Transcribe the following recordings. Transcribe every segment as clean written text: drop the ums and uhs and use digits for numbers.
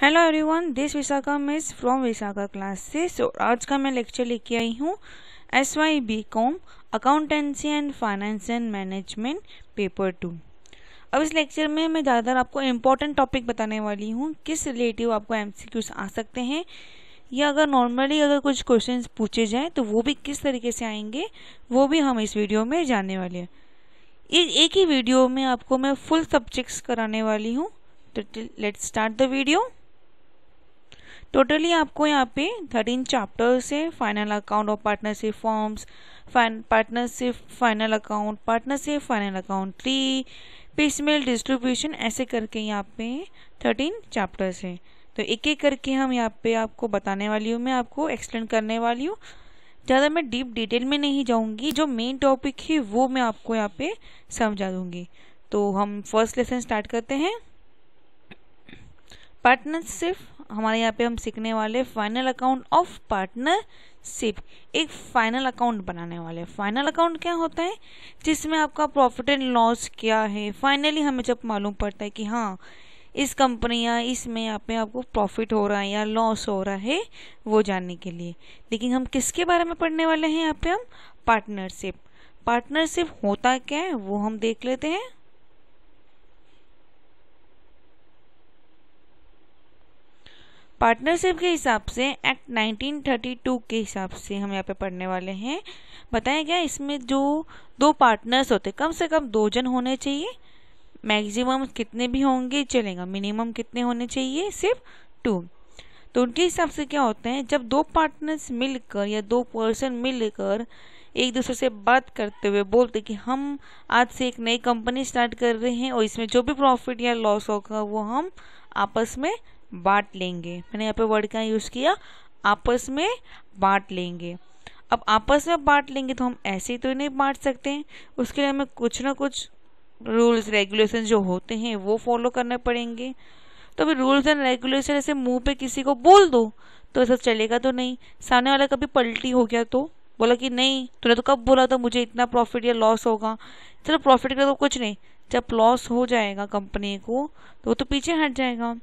Hello everyone, this Vishakha miss from Vishakha class से। आज का मैं लेक्चर लेके आई हूँ SY/BCom accountancy and finance and management paper 2। अब इस लेक्चर में मैं ज़्यादातर आपको इम्पोर्टेंट टॉपिक बताने वाली हूँ, किस रिलेटिव आपको MCQs आ सकते हैं, या अगर नॉर्मली अगर कुछ क्वेश्चंस पूछे जाएँ तो वो भी किस तरीके से आएंगे, वो भी हम इस वीडियो में जानने वाले हैं। एक ही वीडियो में आपको मैं फुल सब्जेक्ट्स कराने वाली हूँ। तो let's start the video. Totally आपको यहाँ पे 13 चैप्टर्स है। फाइनल अकाउंट और partnership forms, partnership final account, partnership final account 3, piecemeal distribution, ऐसे करके यहाँ पे 13 चैप्टर्स है। तो एक एक करके हम यहाँ पे आपको बताने वाली हूँ, मैं आपको एक्सप्लेन करने वाली हूँ। ज़्यादा मैं डीप डिटेल में नहीं जाऊँगी, जो मेन टॉपिक है वो मैं आपको यहाँ पे समझा दूँगी। तो हम फर्स्ट लेसन स्टार्ट करते हैं। पार्टनरशिप, हमारे यहाँ पे हम सीखने वाले फाइनल अकाउंट ऑफ पार्टनरशिप। एक फाइनल अकाउंट बनाने वाले। फाइनल अकाउंट क्या होता है? जिसमें आपका प्रॉफिट एंड लॉस क्या है, फाइनली हमें जब मालूम पड़ता है कि हाँ इस कंपनी या इसमें यहाँ पे आपको प्रॉफिट हो रहा है या लॉस हो रहा है, वो जानने के लिए। लेकिन हम किसके बारे में पढ़ने वाले हैं यहाँ पे? हम पार्टनरशिप। पार्टनरशिप होता क्या है वो हम देख लेते हैं। पार्टनरशिप के हिसाब से एक्ट 1932 के हिसाब से हम यहाँ पे पढ़ने वाले हैं। बताया गया इसमें जो दो पार्टनर्स होते, कम से कम 2 जन होने चाहिए। मैक्सिमम कितने भी होंगे चलेगा, मिनिमम कितने होने चाहिए? सिर्फ 2। तो उनके हिसाब से क्या होता है, जब 2 पार्टनर्स मिलकर या 2 पर्सन मिलकर एक दूसरे से बात करते हुए बोलते कि हम आज से एक नई कंपनी स्टार्ट कर रहे हैं और इसमें जो भी प्रॉफिट या लॉस होगा वो हम आपस में बांट लेंगे। मैंने यहाँ पे वर्ड का यूज किया, आपस में बांट लेंगे। अब आपस में बांट लेंगे तो हम ऐसे ही तो नहीं बांट सकते हैं, उसके लिए हमें कुछ ना कुछ रूल्स रेगुलेशन जो होते हैं वो फॉलो करने पड़ेंगे। तो अभी रूल्स एंड रेगुलेशन ऐसे मुंह पे किसी को बोल दो तो ऐसा चलेगा तो नहीं। सामने वाला कभी पलटी हो गया तो बोला कि नहीं तूने तो कब बोला था मुझे इतना प्रॉफिट या लॉस होगा। चलो प्रॉफिट का तो कुछ नहीं, जब लॉस हो जाएगा कंपनी को तो वो तो पीछे हट जाएगा।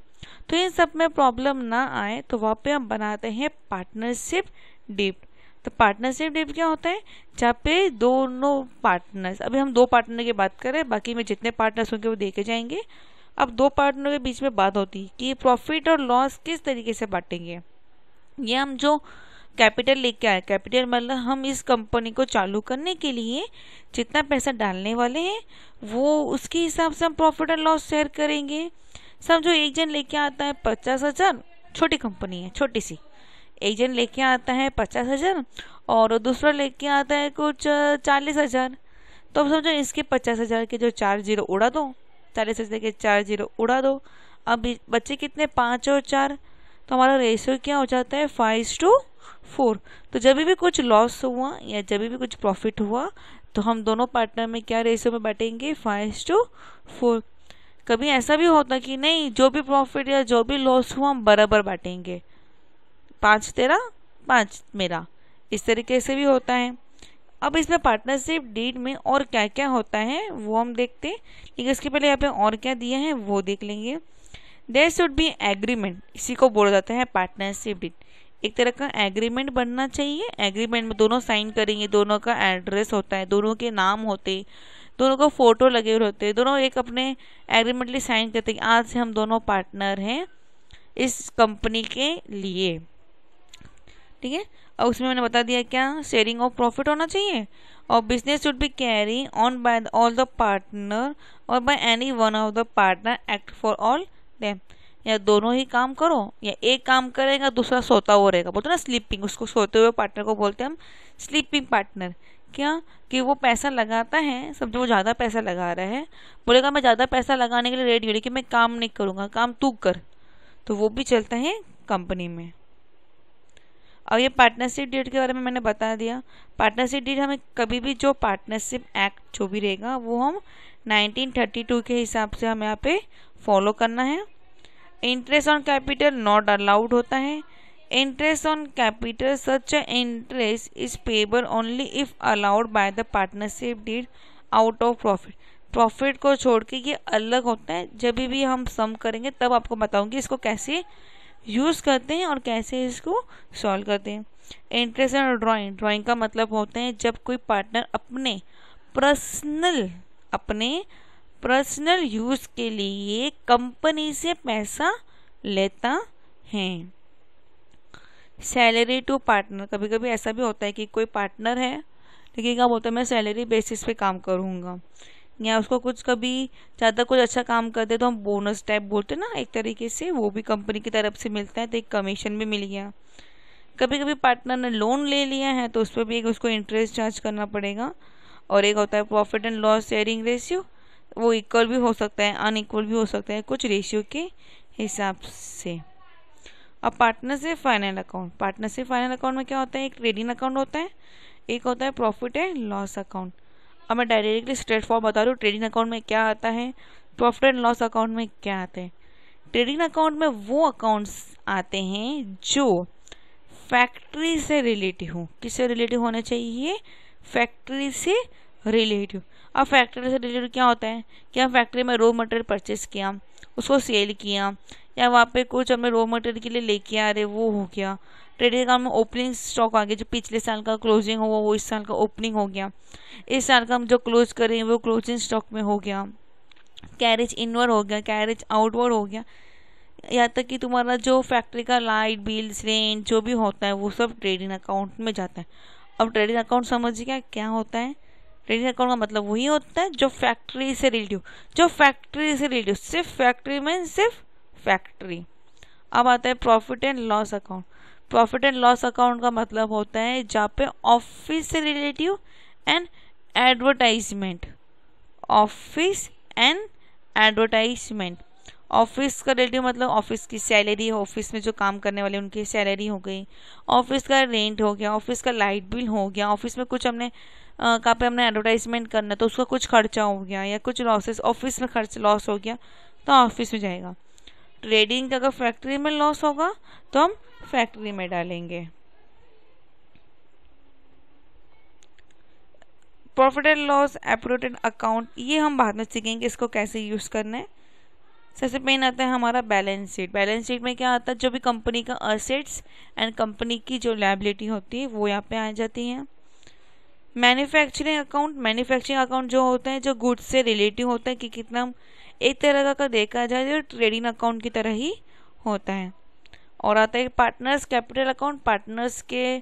तो इन सब में प्रॉब्लम ना आए तो वहाँ पे हम बनाते हैं पार्टनरशिप डीड। तो पार्टनरशिप डीड क्या होता है? जहाँ पे दोनों पार्टनर्स, अभी हम 2 पार्टनर की बात करें, बाकी में जितने पार्टनर्स होंगे वो देखे जाएंगे। अब 2 पार्टनर के बीच में बात होती है कि प्रॉफिट और लॉस किस तरीके से बांटेंगे। ये हम जो कैपिटल लेके आए, कैपिटल मतलब हम इस कंपनी को चालू करने के लिए जितना पैसा डालने वाले हैं वो उसके हिसाब से हम प्रॉफिट एंड लॉस शेयर करेंगे। समझो एक जन लेके आता है 50,000, छोटी कंपनी है छोटी सी, एक जन लेके आता है 50,000 और दूसरा लेके आता है कुछ 40,000। तो अब समझो इसके 50,000 के जो 4 जीरो उड़ा दो, 40,000 के 4 जीरो उड़ा दो। अब बच्चे कितने? 5 और 4। तो हमारा रेशियो क्या हो जाता है? 5:4। तो जब भी कुछ लॉस हुआ या जब भी कुछ प्रॉफिट हुआ तो हम दोनों पार्टनर में क्या रेशियो में बांटेंगे? 5:4। कभी ऐसा भी होता कि नहीं, जो भी प्रॉफिट या जो भी लॉस हुआ हम बराबर बांटेंगे, 5 तेरा 5 मेरा, इस तरीके से भी होता है। अब इसमें पार्टनरशिप डीड में और क्या क्या होता है वो हम देखते हैं, लेकिन इसके पहले यहाँ पे और क्या दिया है वो देख लेंगे। देयर शुड बी एग्रीमेंट, इसी को बोला जाता है पार्टनरशिप डीड। एक तरह का एग्रीमेंट बनना चाहिए। एग्रीमेंट में दोनों साइन करेंगे, दोनों का एड्रेस होता है, दोनों के नाम होते, दोनों को फोटो लगे हुए होते, दोनों एक अपने एग्रीमेंट लिए साइन करते हैं कि आज से हम दोनों पार्टनर हैं इस कंपनी के लिए। ठीक है। और उसमें मैंने बता दिया क्या, शेयरिंग ऑफ प्रॉफिट होना चाहिए और business should be carry on by all the partner और by any one of the partner act for all them. या दोनों ही काम करो या एक काम करेगा दूसरा सोता हुआ रहेगा, बोलते ना स्लीपिंग, उसको सोते हुए पार्टनर को बोलते हैं हम स्लीपिंग पार्टनर। क्या कि वो पैसा लगाता है, समझो वो ज़्यादा पैसा लगा रहा है, बोलेगा मैं ज़्यादा पैसा लगाने के लिए रेडी हूँ लेकिन मैं काम नहीं करूँगा, काम तू कर, तो वो भी चलता है कंपनी में। और ये पार्टनरशिप डीड के बारे में मैंने बता दिया। पार्टनरशिप डीड हमें कभी भी जो पार्टनरशिप एक्ट जो भी रहेगा वो हम 1932 के हिसाब से हमें यहाँ पे फॉलो करना है। Interest on capital not allowed होता है। Interest on capital such interest is payable only if allowed by the partnership deed out of profit. Profit को छोड़ के ये अलग होता है। जब भी हम सम करेंगे तब आपको बताऊंगी इसको कैसे यूज़ करते हैं और कैसे इसको सॉल्व करते हैं। इंटरेस्ट एंड ड्राइंग, ड्राइंग का मतलब होता है जब कोई पार्टनर अपने पर्सनल यूज़ के लिए कंपनी से पैसा लेता है। सैलरी टू पार्टनर, कभी कभी ऐसा भी होता है कि कोई पार्टनर है लेकिन क्या बोलता है मैं सैलरी बेसिस पे काम करूँगा, या उसको कुछ कभी ज़्यादा कुछ अच्छा काम कर दे तो हम बोनस टाइप बोलते हैं ना, एक तरीके से वो भी कंपनी की तरफ से मिलता है तो एक कमीशन भी मिल गया। कभी कभी पार्टनर ने लोन ले लिया है तो उस पर भी एक उसको इंटरेस्ट चार्ज करना पड़ेगा। और एक होता है profit and loss sharing ratio, वो इक्वल भी हो सकता है अनइक्वल भी हो सकता है कुछ रेशियो के हिसाब से। अब partnership final account, partnership final account में क्या होता है, एक ट्रेडिंग अकाउंट होता है, एक होता है प्रॉफिट एंड लॉस अकाउंट। अब मैं डायरेक्टली स्ट्रेट फॉर्म बता रही हूँ, ट्रेडिंग अकाउंट में क्या आता है, प्रॉफिट एंड लॉस अकाउंट में क्या आता है। ट्रेडिंग अकाउंट में वो अकाउंट्स आते हैं जो फैक्ट्री से रिलेटिव हो। किससे रिलेटिव होना चाहिए, फैक्ट्री से रिलेटिव। अब फैक्ट्री से रिलेटिव क्या होता है कि हम फैक्ट्री में रॉ मटेरियल परचेस किया, उसको सेल किया, या वहाँ पे कुछ हमें रॉ मटेरियल के लिए लेके आ रहे वो हो गया। ट्रेडिंग अकाउंट में ओपनिंग स्टॉक आ गया, जो पिछले साल का क्लोजिंग हुआ वो इस साल का ओपनिंग हो गया, इस साल का हम जो क्लोज करें वो क्लोजिंग स्टॉक में हो गया। कैरेज इनवर्ड हो गया, कैरेज आउटवर्ड हो गया, यहाँ तक कि तुम्हारा जो फैक्ट्री का लाइट बिल्स रेंट जो भी होता है वो सब ट्रेडिंग अकाउंट में जाता है। अब ट्रेडिंग अकाउंट समझिए क्या होता है। ट्रेडिंग अकाउंट का मतलब वही होता है जो फैक्ट्री से रिलेटिव, सिर्फ फैक्ट्री में सिर्फ फैक्ट्री। अब आता है profit and loss account. Profit and loss account का मतलब होता है जहाँ पे ऑफिस से relative and advertisement, office and advertisement. Office का रिलेटिव मतलब ऑफिस की सैलरी, ऑफिस में जो काम करने वाले उनकी सैलरी हो गई, ऑफिस का रेंट हो गया, ऑफिस का लाइट बिल हो गया, ऑफिस में कुछ हमने कहाँ पे हमने एडवर्टाइजमेंट करना तो उसका कुछ खर्चा हो गया, या कुछ लॉसेस ऑफिस में खर्च लॉस हो गया तो ऑफिस में जाएगा। ट्रेडिंग का अगर फैक्ट्री में लॉस होगा तो हम फैक्ट्री में डालेंगे। प्रॉफिट एंड लॉस एप्रोटेड अकाउंट, ये हम बाद में सीखेंगे इसको कैसे यूज करना है। सबसे मेन आता है हमारा बैलेंस शीट। बैलेंस शीट में क्या आता है, जो भी कंपनी का असेट्स एंड कंपनी की जो लायबिलिटी होती है वो यहाँ पे आ जाती है। मैन्युफैक्चरिंग अकाउंट, मैन्युफैक्चरिंग अकाउंट जो होता है जो गुड्स से रिलेटिव होता है कि कितना, एक तरह का देखा जाए जो ट्रेडिंग अकाउंट की तरह ही होता है। और आता है पार्टनर्स कैपिटल अकाउंट, पार्टनर्स के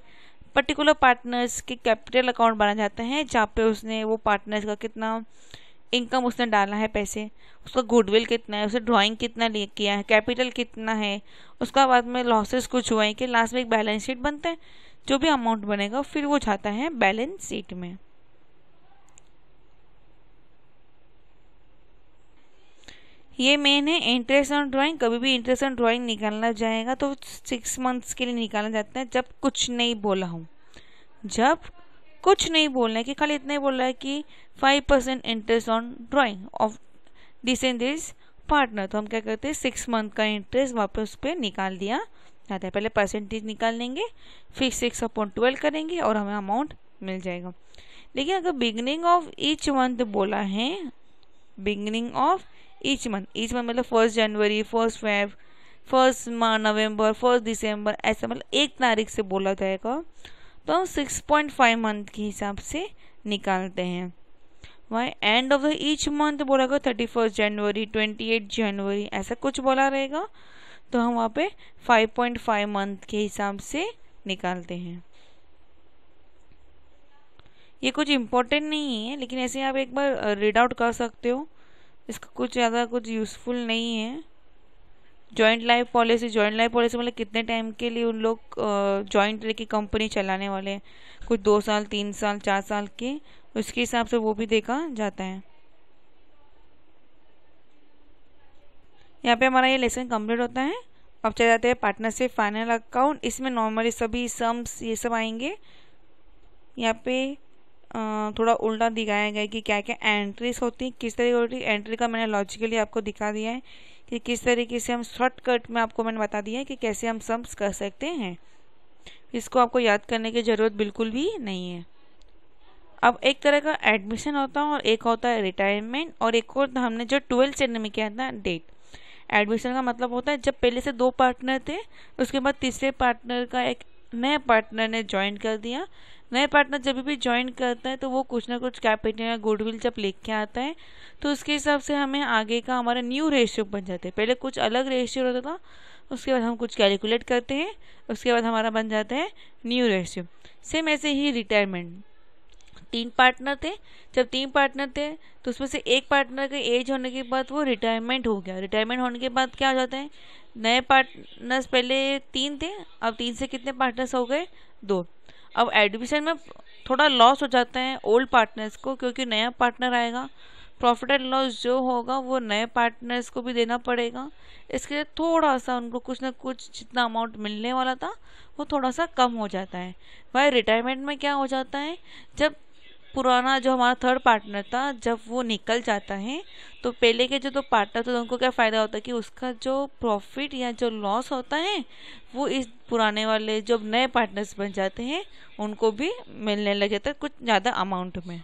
पर्टिकुलर पार्टनर्स के कैपिटल अकाउंट बना जाता है जहाँ पे उसने वो पार्टनर्स का कितना इनकम उसने डाला है पैसे, उसका गुडविल कितना है, उसे ड्राइंग कितना ले किया है, कैपिटल कितना है, उसका बाद में लॉसेस कुछ हुए हैं कि लास्ट में एक बैलेंस शीट बनता है, जो भी अमाउंट बनेगा फिर वो जाता है बैलेंस शीट में। ये मेन है इंटरेस्ट ऑन ड्राइंग। कभी भी इंटरेस्ट ऑन ड्राइंग निकालना जाएगा तो 6 मंथ्स के लिए निकाला जाता है, जब कुछ नहीं बोला हूँ, जब कुछ नहीं बोलना है कि खाली इतना ही बोल रहा है कि 5% interest on drying of this and this partner, तो हम क्या करते हैं 6 मंथ का इंटरेस्ट वापस उस पर निकाल दिया जाता है। पहले परसेंटेज निकाल लेंगे, फिर 6/12 करेंगे और हमें अमाउंट मिल जाएगा। लेकिन अगर बिगनिंग ऑफ ईच मंथ बोला है, बिगनिंग ऑफ ईच मंथ मतलब 1 जनवरी, 1 फेब, 1 नवंबर, 1 दिसंबर, ऐसा मतलब 1 तारीख से बोला जाएगा तो हम 6.5 मंथ के हिसाब से निकालते हैं। वही end of the each month बोलेगा 31 जनवरी, 28 जनवरी, ऐसा कुछ बोला रहेगा तो हम वहाँ पे 5.5 मंथ के हिसाब से निकालते हैं। ये कुछ इम्पोर्टेंट नहीं है लेकिन ऐसे आप एक बार रीड आउट कर सकते हो, इसका कुछ ज़्यादा कुछ यूज़फुल नहीं है। Joint life policy, joint life policy मतलब कितने टाइम के लिए उन लोग जॉइंट लेके कंपनी चलाने वाले हैं, कुछ 2 साल, 3 साल, 4 साल के, उसके हिसाब से वो भी देखा जाता है। यहाँ पे हमारा ये लेसन कंप्लीट होता है। अब चले जाते हैं पार्टनरशिप फाइनल अकाउंट। इसमें नॉर्मली सभी सम्स ये सब आएंगे। यहाँ पे थोड़ा उल्टा दिखाया गया है कि क्या क्या एंट्रीज होती हैं, किस तरीके होती है। एंट्री का मैंने लॉजिकली आपको दिखा दिया है कि किस तरीके से हम शॉर्टकट में आपको मैंने बता दिया है कि कैसे हम सम्स कर सकते हैं। इसको आपको याद करने की ज़रूरत बिल्कुल भी नहीं है। अब एक तरह का एडमिशन होता है और एक होता है रिटायरमेंट, और एक और हमने जो 12th स्टैंडर्ड में किया था डेट। एडमिशन का मतलब होता है जब पहले से 2 पार्टनर थे, उसके बाद तीसरे पार्टनर का एक नए पार्टनर ने ज्वाइन कर दिया। नए पार्टनर जब भी ज्वाइन करता है तो वो कुछ ना कुछ कैपिटल या गुडविल जब लेके आता है तो उसके हिसाब से हमें आगे का हमारा न्यू रेशियो बन जाता है। पहले कुछ अलग रेशियो होता था, उसके बाद हम कुछ कैलकुलेट करते हैं, उसके बाद हमारा बन जाता है न्यू रेशियो। सेम ऐसे ही रिटायरमेंट, 3 पार्टनर थे, जब 3 पार्टनर थे तो उसमें से एक पार्टनर का एज होने के बाद वो रिटायरमेंट हो गया। रिटायरमेंट होने के बाद क्या हो जाता है, नए पार्टनर्स पहले 3 थे, अब 3 से कितने पार्टनर्स हो गए, 2। अब एडमिशन में थोड़ा लॉस हो जाता है ओल्ड पार्टनर्स को, क्योंकि नया पार्टनर आएगा, प्रॉफिट एंड लॉस जो होगा वो नए पार्टनर्स को भी देना पड़ेगा। इसके लिए थोड़ा सा उनको कुछ ना कुछ जितना अमाउंट मिलने वाला था वो थोड़ा सा कम हो जाता है। भाई रिटायरमेंट में क्या हो जाता है, जब पुराना जो हमारा थर्ड पार्टनर था जब वो निकल जाता है तो पहले के जो 2 पार्टनर थे उनको क्या फ़ायदा होता है कि उसका जो प्रॉफिट या जो लॉस होता है वो इस पुराने वाले जो नए पार्टनर्स बन जाते हैं उनको भी मिलने लग जाता है कुछ ज़्यादा अमाउंट में।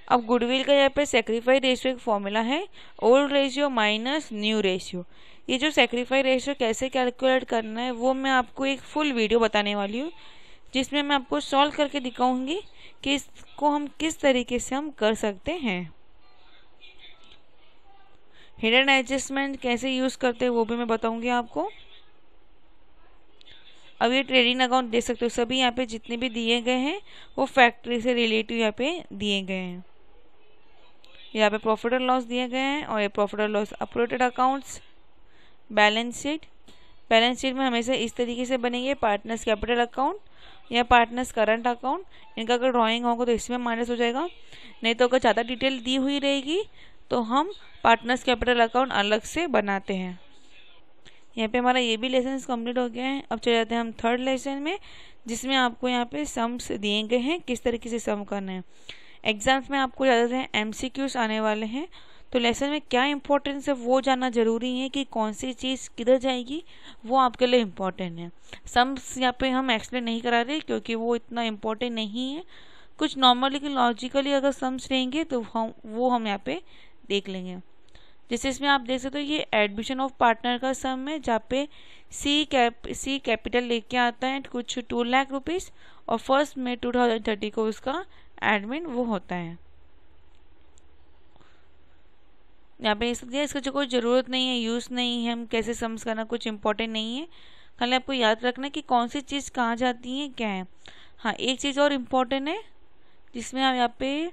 अब गुडविल का यहाँ पे सेक्रीफाई रेशियो एक फॉर्मूला है, old ratio minus new ratio. ये जो सेक्रीफाई रेशियो कैसे कैलकुलेट करना है वो मैं आपको एक फुल वीडियो बताने वाली हूँ, जिसमें मैं आपको सॉल्व करके दिखाऊंगी कि इसको हम किस तरीके से हम कर सकते हैं। हिडन एडजस्टमेंट कैसे यूज़ करते हैं वो भी मैं बताऊंगी आपको। अब ये ट्रेडिंग अकाउंट देख सकते हो, सभी यहाँ पे जितने भी दिए गए हैं वो फैक्ट्री से रिलेटिव यहाँ पे दिए गए हैं। यहाँ पे प्रॉफिट और लॉस दिए गए हैं और ये प्रॉफिट और loss uploaded accounts. Balance sheet, balance sheet में हमेशा इस तरीके से बनेंगे, पार्टनर्स कैपिटल अकाउंट या पार्टनर्स करंट अकाउंट। इनका अगर ड्राइंग होगा तो इसमें माइनस हो जाएगा, नहीं तो अगर ज़्यादा डिटेल दी हुई रहेगी तो हम पार्टनर्स कैपिटल अकाउंट अलग से बनाते हैं। यहाँ पे हमारा ये भी लेसन कंप्लीट हो गया है। अब चले जाते हैं हम थर्ड लेसन में, जिसमें आपको यहाँ पे सम्स दिए गए हैं किस तरीके से सम करना है। एग्जाम्स में आपको ज़्यादातर MCQs आने वाले हैं, तो लेसन में क्या इंपॉर्टेंस है वो जानना ज़रूरी है कि कौन सी चीज़ किधर जाएगी, वो आपके लिए इम्पोर्टेंट है। सम्स यहाँ पे हम एक्सप्लेन नहीं करा रहे क्योंकि वो इतना इम्पोर्टेंट नहीं है। कुछ नॉर्मली कि लॉजिकली अगर सम्स रहेंगे तो हम यहाँ पे देख लेंगे। जैसे इसमें आप देख सकते हो ये एडमिशन ऑफ पार्टनर का सम है, जहाँ पे सी कैपिटल लेके आता है कुछ 2 लाख रुपीज़ और 1 मई 2030 को उसका एडमिन वो होता है। यहाँ पे इसका जो कोई ज़रूरत नहीं है, यूज़ नहीं है, हम कैसे सम्स करना कुछ इंपॉर्टेंट नहीं है। खाली आपको याद रखना कि कौन सी चीज़ कहाँ जाती है क्या है। हाँ, एक चीज़ और इम्पॉर्टेंट है जिसमें आप यहाँ पे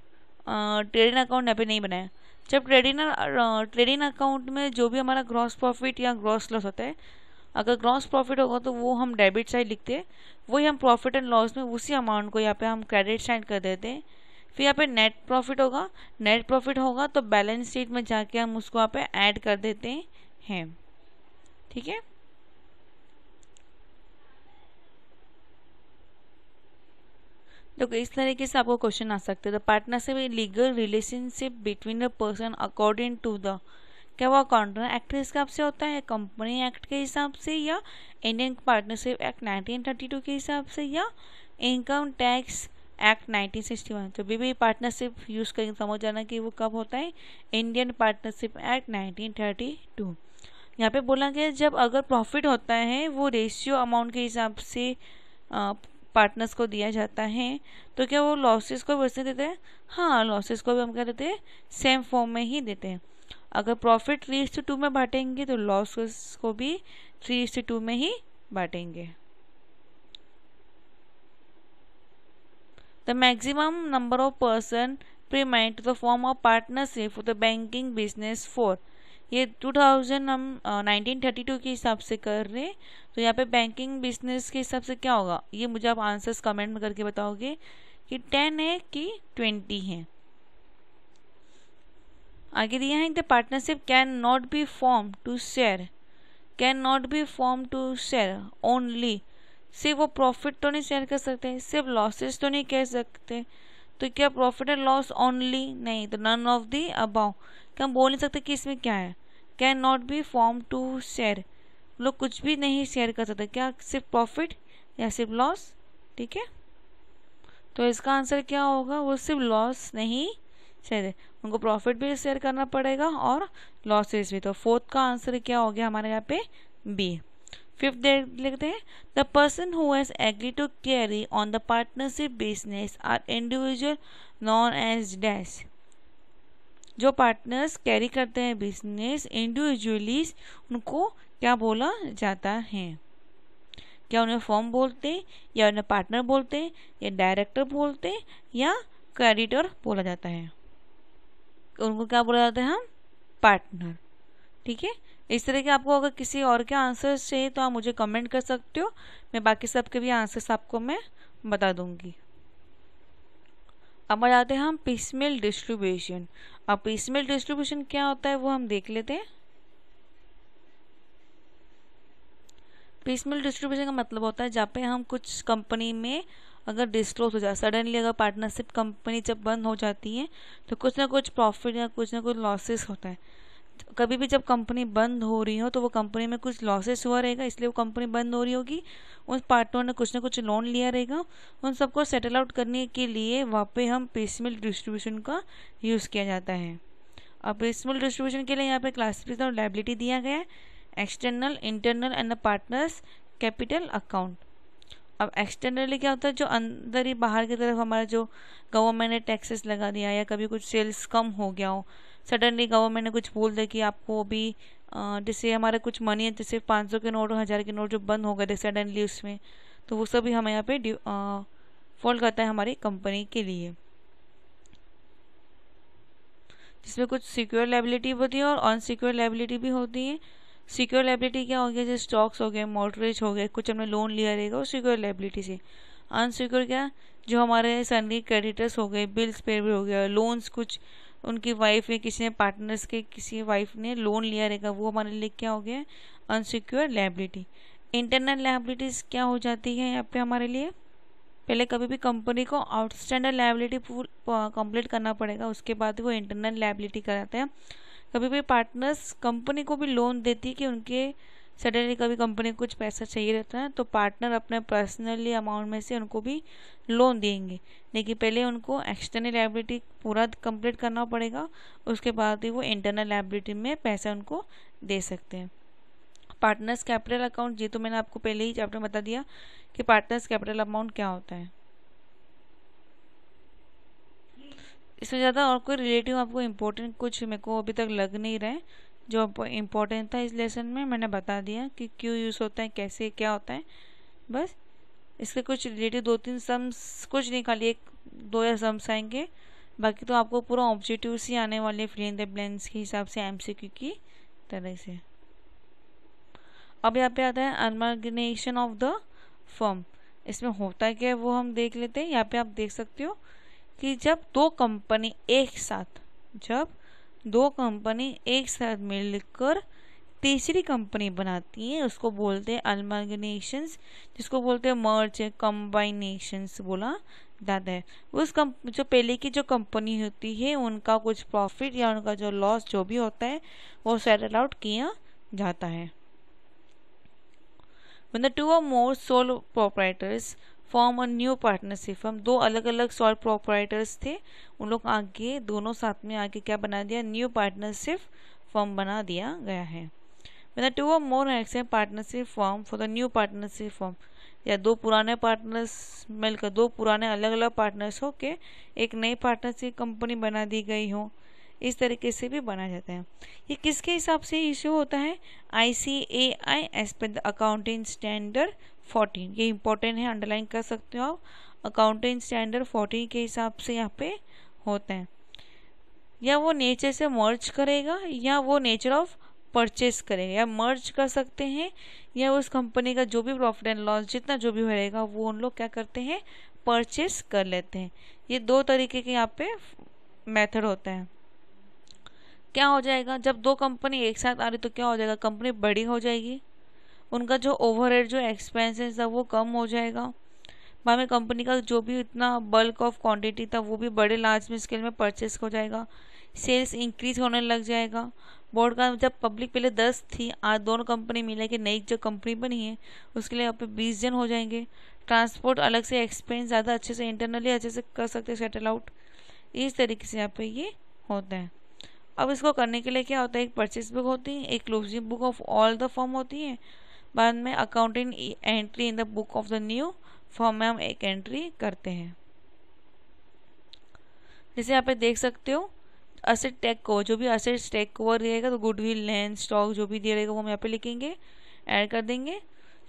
ट्रेडिंग अकाउंट यहाँ पे नहीं बनाया। जब ट्रेडिंग अकाउंट में जो भी हमारा ग्रॉस प्रॉफिट या ग्रॉस लॉस होता है, अगर ग्रॉस प्रॉफिट होगा तो वो हम डेबिट साइड लिखते हैं, वही हम प्रॉफिट एंड लॉस में उसी अमाउंट को यहाँ पे हम क्रेडिट साइड कर देते हैं। फिर यहाँ पे नेट प्रॉफिट होगा तो बैलेंस शीट में जाके हम उसको यहाँ पे ऐड कर देते हैं। ठीक है, तो इस तरीके से आपको क्वेश्चन आ सकते हैं। The partnership legal relationship between a person according to the, क्या वो कॉन्ट्रैक्ट एक्ट के हिसाब से होता है, कंपनी एक्ट के हिसाब से, या इंडियन पार्टनरशिप एक्ट 1932 के हिसाब से, या इनकम टैक्स एक्ट 1961। तो भी पार्टनरशिप यूज़ करके समझ जाना कि वो कब होता है, इंडियन पार्टनरशिप एक्ट 1932। यहाँ पे बोला गया जब अगर प्रॉफिट होता है वो रेशियो अमाउंट के हिसाब से पार्टनर्स को दिया जाता है, तो क्या वो लॉसेस को वैसे देते हैं? हाँ, लॉसेस को भी हम क्या देते हैं, सेम फॉर्म में ही देते हैं। अगर प्रॉफिट 3:2 में बांटेंगे तो लॉसेस को भी 3:2 में ही बांटेंगे। The maximum number of person permitted to the form of partnership for the banking business for, ये 2000 हम 1932 के हिसाब से कर रहे हैं, तो यहाँ पे बैंकिंग बिजनेस के हिसाब से क्या होगा, ये मुझे आप आंसर्स कमेंट में करके बताओगे कि 10 है कि 20 है। आगे दिया है the partnership can not be form to share, can not be form to share only, सिर्फ वो प्रॉफिट तो नहीं शेयर कर सकते, सिर्फ लॉसेस तो नहीं कह सकते, तो क्या प्रॉफिट एंड लॉस ओनली, नहीं, तो नन ऑफ दी अबाउ, क्या हम बोल नहीं सकते कि इसमें क्या है, can not be form to share, लोग कुछ भी नहीं शेयर कर सकते, क्या सिर्फ प्रॉफिट या सिर्फ लॉस। ठीक है, तो इसका आंसर क्या होगा, वो सिर्फ लॉस नहीं शेयर, उनको प्रॉफिट भी शेयर करना पड़ेगा और लॉसेस भी। तो फोर्थ का आंसर क्या हो गया हमारे यहाँ पे बी। फिफ्थ लिखते हैं, the person who has agree to carry on the partnership business are individually known as dash, जो पार्टनर्स कैरी करते हैं बिजनेस इंडिविजुअली उनको क्या बोला जाता है, क्या उन्हें फर्म बोलते हैं या उन्हें पार्टनर बोलते हैं या डायरेक्टर बोलते हैं या क्रेडिटर बोला जाता है, उनको क्या बोला जाता है, हम पार्टनर। ठीक है, इस तरह के आपको अगर किसी और के आंसर्स चाहिए तो आप मुझे कमेंट कर सकते हो, मैं बाकी सबके भी आंसर्स आपको मैं बता दूंगी। अब आ जाते हैं हम पीसमेल डिस्ट्रीब्यूशन। अब पीसमेल डिस्ट्रीब्यूशन क्या होता है वो हम देख लेते हैं। पीसमेल डिस्ट्रीब्यूशन का मतलब होता है जहाँ पे हम कुछ कंपनी में अगर डिस्क्लोज हो जाए, सडनली अगर पार्टनरशिप कंपनी जब बंद हो जाती है तो कुछ ना कुछ प्रॉफिट या कुछ ना कुछ लॉसेस होता है। कभी भी जब कंपनी बंद हो रही हो तो वो कंपनी में कुछ लॉसेस हुआ रहेगा, इसलिए वो कंपनी बंद हो रही होगी, उस पार्टनर ने कुछ ना कुछ लोन लिया रहेगा, उन सबको सेटल आउट करने के लिए वहाँ पे हम पीसमेल डिस्ट्रीब्यूशन का यूज़ किया जाता है। अब पीसमेल डिस्ट्रीब्यूशन के लिए यहाँ पे क्लासिफिकेशन और लायबिलिटी दिया गया है, external, internal and the partners capital account. अब एक्सटर्नली क्या होता है, जो अंदर ही बाहर की तरफ हमारा जो गवर्नमेंट ने टैक्सेस लगा दिया या कभी कुछ सेल्स कम हो गया हो, सडनली गवर्नमेंट ने कुछ बोल दिया कि आपको अभी जैसे हमारे कुछ मनी है, जैसे 500 के नोट और 1000 के नोट जो बंद हो गए थे सडनली उसमें, तो वो सभी हमें यहाँ पे फॉल करता है हमारी कंपनी के लिए, जिसमें कुछ सिक्योर लायबिलिटी होती है और अनसिक्योर लायबिलिटी भी होती है। सिक्योर लायबिलिटी क्या हो गया, जैसे स्टॉक्स हो गए, मॉर्टगेज हो गए, कुछ हमने लोन लिया रहेगा वो सिक्योर लायबिलिटी से। अनसिक्योर क्या, जो हमारे सनली क्रेडिटर्स हो गए, बिल्स पे भी हो गया, लोन्स कुछ उनकी वाइफ या किसी ने पार्टनर्स के किसी वाइफ ने लोन लिया रहेगा, वो हमारे लिए क्या हो गया, अनसिक्योर लायबिलिटी। इंटरनल लायबिलिटीज क्या हो जाती है यहाँ पे हमारे लिए, पहले कभी भी कंपनी को आउटस्टैंडर्ड लायबिलिटी कंप्लीट करना पड़ेगा, उसके बाद वो इंटरनल लायबिलिटी कराते हैं। कभी भी पार्टनर्स कंपनी को भी लोन देती है कि उनके सडनली कभी कंपनी को कुछ पैसा चाहिए रहता है तो पार्टनर अपने पर्सनली अमाउंट में से उनको भी लोन देंगे, लेकिन पहले उनको एक्सटर्नल लायबिलिटी पूरा कंप्लीट करना पड़ेगा, उसके बाद ही वो इंटरनल लायबिलिटी में पैसा उनको दे सकते हैं। पार्टनर्स कैपिटल अकाउंट, ये तो मैंने आपको पहले ही चैप्टर में बता दिया कि पार्टनर्स कैपिटल अमाउंट क्या होता है। इसमें ज़्यादा और कोई रिलेटिव आपको इम्पोर्टेंट कुछ मेरे को अभी तक लग नहीं रहा है, जो इम्पोर्टेंट था इस लेसन में मैंने बता दिया कि क्यों यूज़ होता है, कैसे क्या होता है, बस इसके कुछ रिलेटिव 2-3 सम्स, कुछ नहीं खाली 1-2 या सम्स आएंगे, बाकी तो आपको पूरा ऑब्जेक्टिव्स ही आने वाले फिल इन द ब्लैंक्स के हिसाब से एमसीक्यू की तरह से। अब यहाँ पे आता है अमलगमेशन ऑफ द फर्म, इसमें होता है क्या वो हम देख लेते हैं। यहाँ पे आप देख सकते हो कि जब दो कंपनी एक साथ मिलकर तीसरी कंपनी बनाती है उसको बोलते हैं अमलगमेशंस, जिसको बोलते हैं मर्ज कम्बाइनेशंस बोला जाता है। उस जो पहले की जो कंपनी होती है उनका कुछ प्रॉफिट या उनका जो लॉस जो भी होता है वो सेटल आउट किया जाता है। When the two or more sole proprietors form a new partnership, हम दो अलग अलग sole proprietors थे, उन लोग आगे दोनों साथ में आगे क्या बना दिया, न्यू पार्टनरशिप फॉर्म बना दिया गया है। When the two or more accept partnership form for the new partnership firm, या दो पुराने पार्टनर्स मिलकर दो पुराने अलग अलग पार्टनर्स हो के एक नई पार्टनरशिप कंपनी बना दी गई हो, इस तरीके से भी बनाया जाता है। ये किसके हिसाब से इशू होता है, ICAI as per the accounting standard 14, ये इंपॉर्टेंट है, अंडरलाइन कर सकते हो आप, अकाउंटिंग स्टैंडर्ड 14 के हिसाब से यहाँ पे होता है। या वो नेचर से मर्ज करेगा या वो नेचर ऑफ परचेस करेगा, या मर्ज कर सकते हैं या उस कंपनी का जो भी प्रॉफिट एंड लॉस जितना जो भी रहेगा वो उन लोग क्या करते हैं, परचेस कर लेते हैं। ये दो तरीके के यहाँ पे मेथड होता है। क्या हो जाएगा, जब दो कंपनी एक साथ आ रही तो क्या हो जाएगा, कंपनी बड़ी हो जाएगी, उनका जो ओवरहेड जो एक्सपेंसेस था वो कम हो जाएगा, बाद में कंपनी का जो भी इतना बल्क ऑफ क्वांटिटी था वो भी बड़े लार्ज में स्केल में परचेस हो जाएगा। सेल्स इंक्रीज होने लग जाएगा। बोर्ड का जब पब्लिक पहले 10 थी, आज दोनों कंपनी मिला के नई जो कंपनी बनी है उसके लिए यहाँ पे 20 जन हो जाएंगे। ट्रांसपोर्ट अलग से एक्सपेंस ज़्यादा अच्छे से इंटरनली अच्छे से कर सकते हैं सेटल आउट। इस तरीके से यहाँ पे ये होता है। अब इसको करने के लिए क्या होता है, एक परचेज बुक होती है, एक closing book of all the firm होती है, बाद में accounting entry in the book of the new firm में हम एक एंट्री करते हैं। जैसे यहाँ पे देख सकते हो असेट टेक को, जो भी असेट टेक ओवर रहेगा तो गुडविल, लैंड, स्टॉक जो भी दिया रहेगा वो हम यहाँ पे लिखेंगे, ऐड कर देंगे।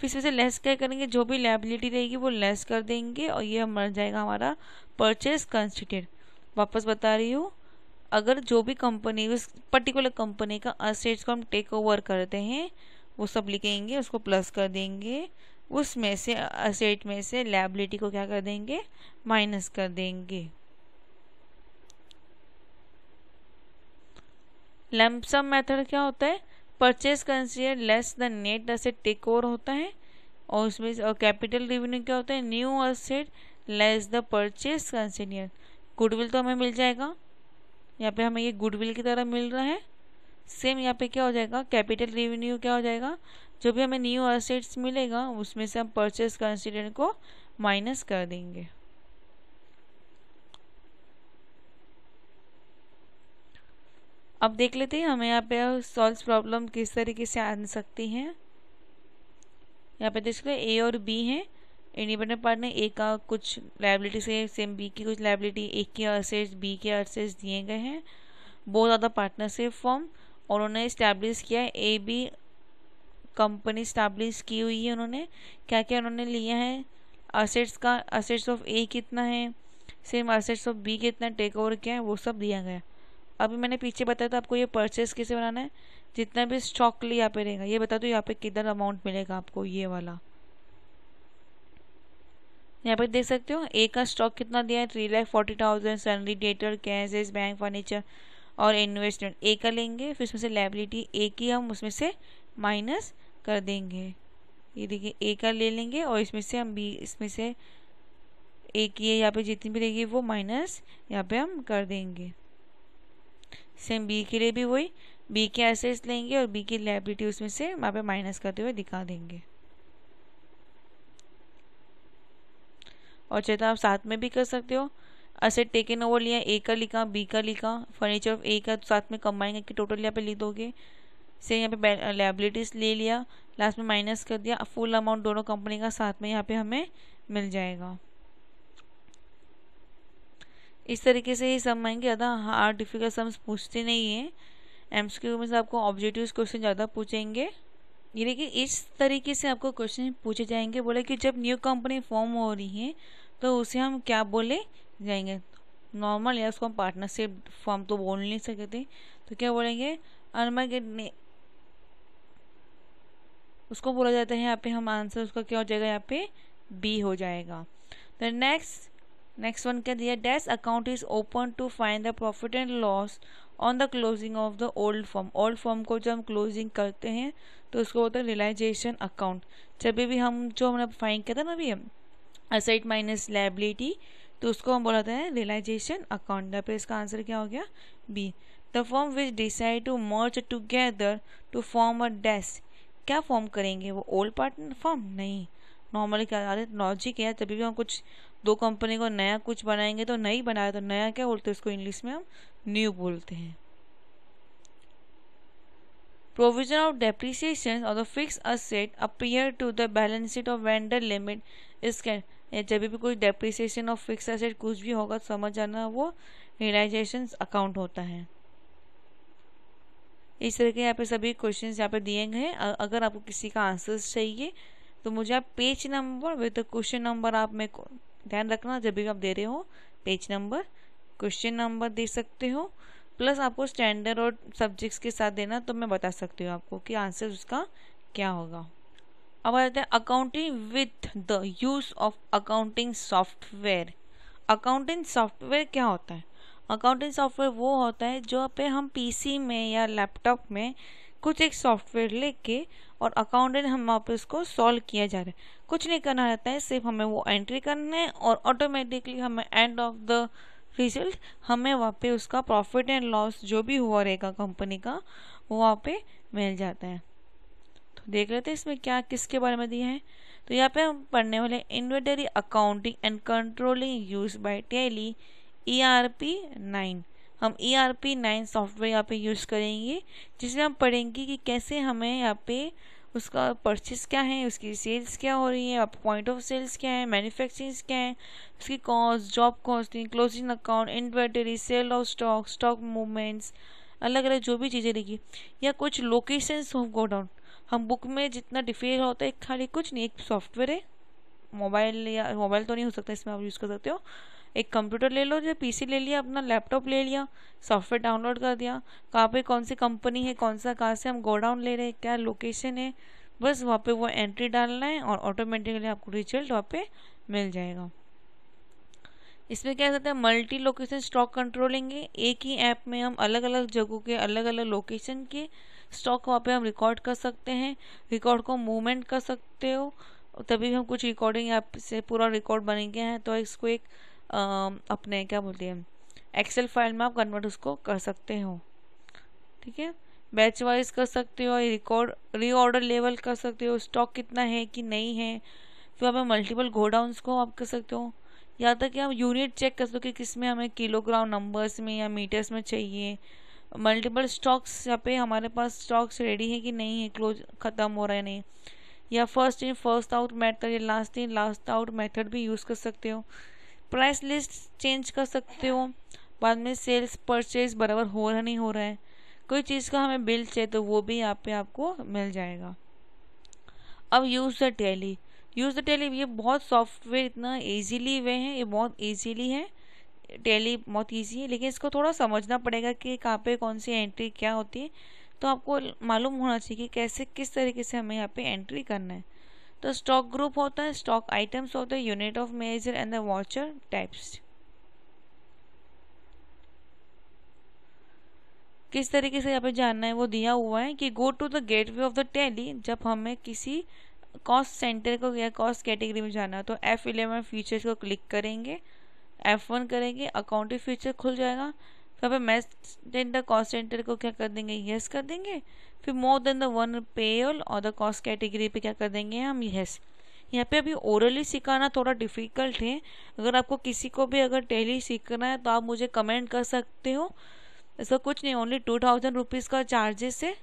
फिर इसमें से लेस क्या करेंगे, जो भी लायबिलिटी रहेगी वो लेस कर देंगे और ये बन जाएगा हमारा परचेज कंसिडर्ड। वापस बता रही हूँ, अगर जो भी कंपनी उस पर्टिकुलर कंपनी का असेट्स को हम टेक ओवर करते हैं वो सब लिखेंगे, उसको प्लस कर देंगे, उसमें से असेट में से लायबिलिटी को क्या कर देंगे, माइनस कर देंगे। लंप सम मेथड क्या होता है, purchase considered less the net asset take over होता है, और उसमें और कैपिटल रेवेन्यू क्या होता है, new asset less the purchase considered. Goodwill तो हमें मिल जाएगा, यहाँ पे हमें ये गुडविल की तरह मिल रहा है। सेम यहाँ पे क्या हो जाएगा, कैपिटल रेवेन्यू क्या हो जाएगा, जो भी हमें न्यू असेट्स मिलेगा उसमें से हम परचेज कंसिडर्ड को माइनस कर देंगे। अब देख लेते हैं हमें यहाँ पे सॉल्व प्रॉब्लम किस तरीके से आ सकती हैं। यहाँ पे देख सकते ए और बी हैं इंडिपेंडेंट पार्टनर, ए का कुछ लायबिलिटी से सेम बी की कुछ लायबिलिटी, ए के असेट्स बी के असेट्स दिए गए हैं। बहुत ज़्यादा पार्टनरशिप फॉर्म और उन्होंने इस्टेब्लिश किया है, ए बी कंपनी इस्टेब्लिश की हुई है। उन्होंने क्या क्या उन्होंने लिया है, असेट्स का, असेट्स ऑफ ए कितना है, सेम असेट्स ऑफ बी कितना टेक ओवर क्या है वो सब दिया गया। अभी मैंने पीछे बताया था आपको ये परचेस कैसे बनाना है, जितना भी स्टॉक यहाँ पे रहेगा ये बता दो यहाँ पे कितना अमाउंट मिलेगा आपको, ये वाला यहाँ पे देख सकते हो। ए का स्टॉक कितना दिया है, 3,40,000, salary, debtor, cash, bank, furniture और इन्वेस्टमेंट ए का लेंगे। फिर उसमें से लायबिलिटी ए की हम उसमें से माइनस कर देंगे, ये देखिए ए का ले लेंगे और इसमें से हम बी, इसमें से ए की यहाँ पे जितनी भी रहेगी वो माइनस यहाँ पे हम कर देंगे। सेम बी के लिए भी वही, बी के एसेट्स लेंगे और बी की लायबिलिटी उसमें से वहाँ पे माइनस करते हुए दिखा देंगे। और चाहे तो आप साथ में भी कर सकते हो, असेट टेकन ओवर लिया, ए का लिखा, बी का लिखा, फर्नीचर ऑफ ए का साथ में कंबाइन करके टोटल यहाँ पे लिख दोगे। से यहाँ पे लायबिलिटीज ले लिया, लास्ट में माइनस कर दिया, फुल अमाउंट दोनों कंपनी का साथ में यहाँ पे हमें मिल जाएगा। इस तरीके से ही सम आएंगे, ज़्यादा हार्ड डिफिकल्ट सम्स पूछते नहीं है। एमसीक्यू में से आपको ऑब्जेक्टिव क्वेश्चन ज़्यादा पूछेंगे। ये देखिए इस तरीके से आपको क्वेश्चन पूछे जाएंगे। बोले कि जब न्यू कंपनी फॉर्म हो रही है तो उसे हम क्या बोले जाएंगे, नॉर्मल या उसको हम पार्टनरशिप फॉर्म तो बोल नहीं सकते, तो क्या बोलेंगे, अनमार्केट उसको बोला जाता है। यहाँ पे हम आंसर उसका क्या हो जाएगा, यहाँ पे बी हो जाएगा। तो नेक्स्ट वन क्या दिया, dash account is open to find the profit and loss on the closing of the old form. Old form को जब हम क्लोजिंग करते हैं तो उसको बोलते हैं रियलाइजेशन अकाउंट। जब भी हम जो हमने फाइंड किया था ना अभी असेट माइनस लायबिलिटी, तो उसको हम बोलते हैं रियलाइजेशन अकाउंट। यहाँ पे इसका आंसर क्या हो गया, B. The form which decide to merge together to form a dash, क्या फॉर्म करेंगे वो, ओल्ड पार्टनर फॉर्म नहीं, नॉर्मली क्या लॉजिक है, तभी भी हम कुछ दो कंपनी को नया कुछ बनाएंगे तो नई बनाया तो नया क्या बोलते हैं उसको, इंग्लिश में हम न्यू बोलते हैं। Provision of depreciation of the fix asset appear to the balance sheet of vendor limit इसके, जब भी कोई डेप्रिसिएशन ऑफ फिक्स असेट कुछ भी होगा तो समझ जाना वो रियलाइजेशन अकाउंट होता है। इस तरह के यहाँ पे सभी क्वेश्चंस यहाँ पे दिए गए हैं। अगर आपको किसी का आंसर चाहिए तो मुझे आप page number with question number आप में ध्यान रखना, जब भी आप दे रहे हो पेज नंबर क्वेश्चन नंबर दे सकते हो, प्लस आपको स्टैंडर्ड और सब्जेक्ट्स के साथ देना, तो मैं बता सकती हूँ आपको कि आंसर उसका क्या होगा। अब आ जाते हैं accounting with the use of accounting software. Accounting software क्या होता है, अकाउंटिंग सॉफ्टवेयर वो होता है जो पे हम पीसी में या लैपटॉप में कुछ एक सॉफ्टवेयर लेके और अकाउंटेंट हम वहाँ पे उसको सॉल्व किया जा रहा है, कुछ नहीं करना रहता है, सिर्फ हमें वो एंट्री करना है और ऑटोमेटिकली हमें एंड ऑफ द रिजल्ट हमें वहाँ पे उसका प्रॉफिट एंड लॉस जो भी हुआ रहेगा कंपनी का वो वहाँ पे मिल जाता है। तो देख लेते हैं इसमें क्या किसके बारे में दिया है। तो यहाँ पे हम पढ़ने वाले inventory accounting and controlling use by tally ERP 9। हम ERP 9 सॉफ्टवेयर यहाँ पे यूज़ करेंगे, जिसमें हम पढ़ेंगे कि कैसे हमें यहाँ पे उसका परचेस क्या है, उसकी सेल्स क्या हो रही है, आप पॉइंट ऑफ सेल्स क्या है, मैन्युफैक्चरिंग क्या है, उसकी cost, job costing, closing account, inventory, sale of stock, stock movements, अलग अलग जो भी चीज़ें रहेगी, या कुछ लोकेशंस ऑफ गोडाउन। हम बुक में जितना डिटेल होता है खाली कुछ नहीं, एक सॉफ्टवेयर है, मोबाइल या मोबाइल तो नहीं हो सकता इसमें, आप यूज़ कर सकते हो एक कंप्यूटर ले लो, जो PC ले लिया, अपना लैपटॉप ले लिया, सॉफ्टवेयर डाउनलोड कर दिया, कहाँ पे कौन सी कंपनी है, कौन सा कहाँ से हम गोडाउन ले रहे हैं, क्या लोकेशन है, बस वहाँ पे वो एंट्री डालना है और ऑटोमेटिकली आपको रिजल्ट वहाँ पे मिल जाएगा। इसमें क्या कहते हैं, मल्टी लोकेशन स्टॉक कंट्रोलिंग है। एक ही ऐप में हम अलग अलग जगहों के अलग अलग लोकेशन के स्टॉक वहाँ पे हम रिकॉर्ड कर सकते हैं, रिकॉर्ड को मूवमेंट कर सकते हो, तभी हम कुछ रिकॉर्डिंग ऐप से पूरा रिकॉर्ड बनेंगे हैं तो इसको एक अपने क्या बोलते हैं एक्सेल फाइल में आप कन्वर्ट उसको कर सकते हो। ठीक है, बैच वाइज कर सकते हो, रिकॉर्ड रीऑर्डर लेवल कर सकते हो, स्टॉक कितना है कि नहीं है, फिर आप मल्टीपल गोडाउन्स को आप कर सकते हो, यहाँ तक कि आप यूनिट चेक कर सकते हो कि किसमें हमें किलोग्राम नंबर्स में या मीटर्स में चाहिए, मल्टीपल स्टॉक्स यहाँ पे हमारे पास स्टॉक्स रेडी है कि नहीं है, क्लोज ख़त्म हो रहा है नहीं, या first in first out method या last in last out method भी यूज़ कर सकते हो, प्राइस लिस्ट चेंज कर सकते हो, बाद में सेल्स परचेज बराबर हो रहा नहीं हो रहा है, कोई चीज़ का हमें बिल चाहिए तो वो भी यहाँ पे आपको मिल जाएगा। अब use the tally, use the tally ये बहुत सॉफ्टवेयर इतना इजीली वे है, ये बहुत इजीली है, टैली बहुत इजी है, लेकिन इसको थोड़ा समझना पड़ेगा कि कहाँ पे कौन सी एंट्री क्या होती है, तो आपको मालूम होना चाहिए कि कैसे किस तरीके से हमें यहाँ पे एंट्री करना है। तो स्टॉक ग्रुप होता है, स्टॉक आइटम्स होते हैं, unit of measure and the voucher types. किस तरीके से यहाँ पे जानना है वो दिया हुआ है कि go to the gateway of the Tally, जब हमें किसी कॉस्ट सेंटर को या कॉस्ट कैटेगरी में जाना है तो F11 फीचर्स को क्लिक करेंगे, F1 करेंगे, अकाउंटिंग फीचर खुल जाएगा, फिर पे मैच द कॉस्ट सेंटर को क्या कर देंगे, यस कर देंगे, फिर मोर देन द वन पेयल और द कॉस्ट कैटेगरी पे क्या कर देंगे हम, यस। यहाँ पे अभी ओरली सिखाना थोड़ा डिफिकल्ट है, अगर आपको किसी को भी अगर टैली सीखना है तो आप मुझे कमेंट कर सकते हो, ऐसा कुछ नहीं, ओनली 2000 रुपीज़ का चार्जेस है,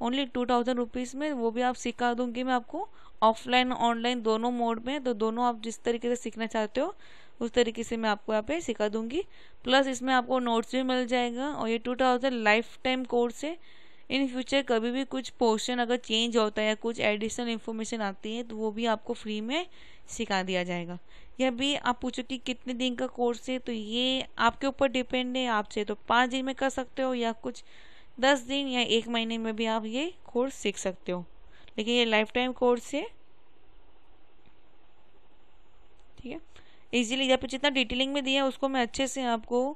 ओनली 2000 रुपीज़ में वो भी आप सिखा दूंगी मैं आपको, ऑफलाइन ऑनलाइन दोनों मोड में, तो दोनों आप जिस तरीके से सीखना चाहते हो उस तरीके से मैं आपको यहाँ पे सिखा दूंगी, प्लस इसमें आपको नोट्स भी मिल जाएगा, और ये 2000 लाइफ टाइम कोर्स है, इन फ्यूचर कभी भी कुछ पोर्शन अगर चेंज होता है या कुछ एडिशनल इन्फॉर्मेशन आती है तो वो भी आपको फ्री में सिखा दिया जाएगा। यह भी आप पूछो कि कितने दिन का कोर्स है, तो ये आपके ऊपर डिपेंड है, आप चाहे तो 5 दिन में कर सकते हो या कुछ 10 दिन या 1 महीने में भी आप ये कोर्स सीख सकते हो, लेकिन ये लाइफ टाइम कोर्स है। ठीक है, इजीली यहाँ पे जितना डिटेलिंग में दिया है उसको मैं अच्छे से आपको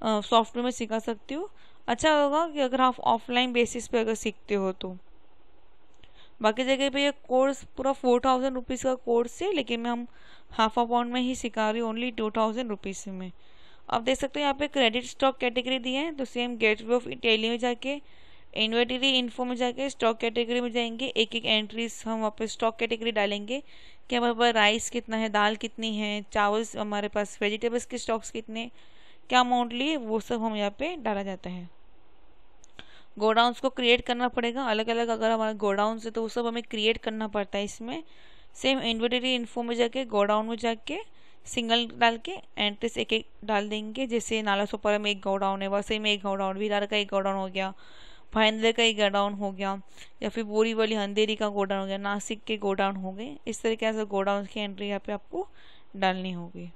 सॉफ्टवेयर में सिखा सकती हूँ। अच्छा होगा कि अगर आप ऑफलाइन बेसिस पे अगर सीखते हो तो, बाकी जगह पे ये कोर्स पूरा 4000 रुपीज़ का कोर्स है, लेकिन मैं हम हाफ अमाउंट में ही सिखा रही हूँ, ओनली 2000 रुपीज़ में। आप देख सकते हो यहाँ पे क्रेडिट स्टॉक कैटेगरी दी है, तो सेम गेटवे ऑफ टैली में जाके इन्वेंटरी इन्फो में जाके स्टॉक कैटेगरी में जाएंगे, एक एक एंट्रीज हम वहाँ पे स्टॉक कैटेगरी डालेंगे कि हमारे पास राइस कितना है, दाल कितनी है, चावल हमारे पास, वेजिटेबल्स के स्टॉक्स कितने, क्या अमाउंट लिए, वो सब हम यहाँ पे डाला जाता है। गोडाउन्स को क्रिएट करना पड़ेगा, अलग अलग अगर हमारे गोडाउन्स है तो वो सब हमें क्रिएट करना पड़ता है। इसमें सेम इन्वेंटरी इन्फो में जाके गोडाउन में जाके सिंगल डाल के एंट्रीज एक एक डाल देंगे, जैसे नाला सोपारा में एक गोडाउन है, वैसे में एक गोडाउन, विरार का एक गोडाउन हो गया, भाईंद्र का एक गोडाउन हो गया, या फिर बोरीवली अंधेरी का गोडाउन हो गया, नासिक के गोडाउन हो गए, इस तरीके से गोडाउन की एंट्री यहाँ पे आपको डालनी होगी।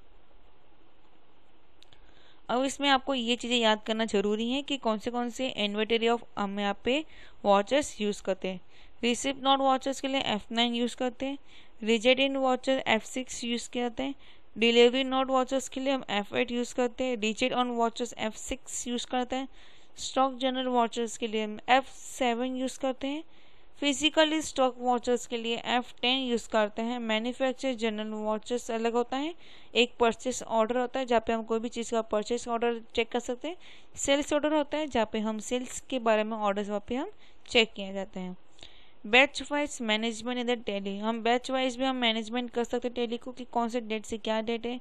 अब इसमें आपको ये चीज़ें याद करना जरूरी है कि कौन से इन्वेंटरी ऑफ हम यहाँ पे वॉचर्स यूज़ करते हैं। रिसिप्ट नॉट वॉचर्स के लिए F9 यूज़ करते हैं, रिजेक्ट इन वॉचर F6 यूज़ करते हैं, डिलीवरी नॉट वॉचर्स के लिए हम F8 यूज़ करते हैं, reject on watchers F6 use करते हैं, स्टॉक जनरल वॉचर्स के लिए हम F7 यूज़ करते हैं, फिजिकली स्टॉक वॉचेस के लिए F10 यूज़ करते हैं। मैन्युफैक्चर जनरल वॉचेस अलग होता है। एक परचेस ऑर्डर होता है जहाँ पे हम कोई भी चीज़ का परचेस ऑर्डर चेक कर सकते हैं। सेल्स ऑर्डर होता है जहाँ पे हम सेल्स के बारे में ऑर्डर्स वहाँ पे हम चेक किए जाते हैं। Batch wise management in the tally, हम बैच वाइज भी हम मैनेजमेंट कर सकते हैं टैली को कि कौन से डेट से क्या डेट है,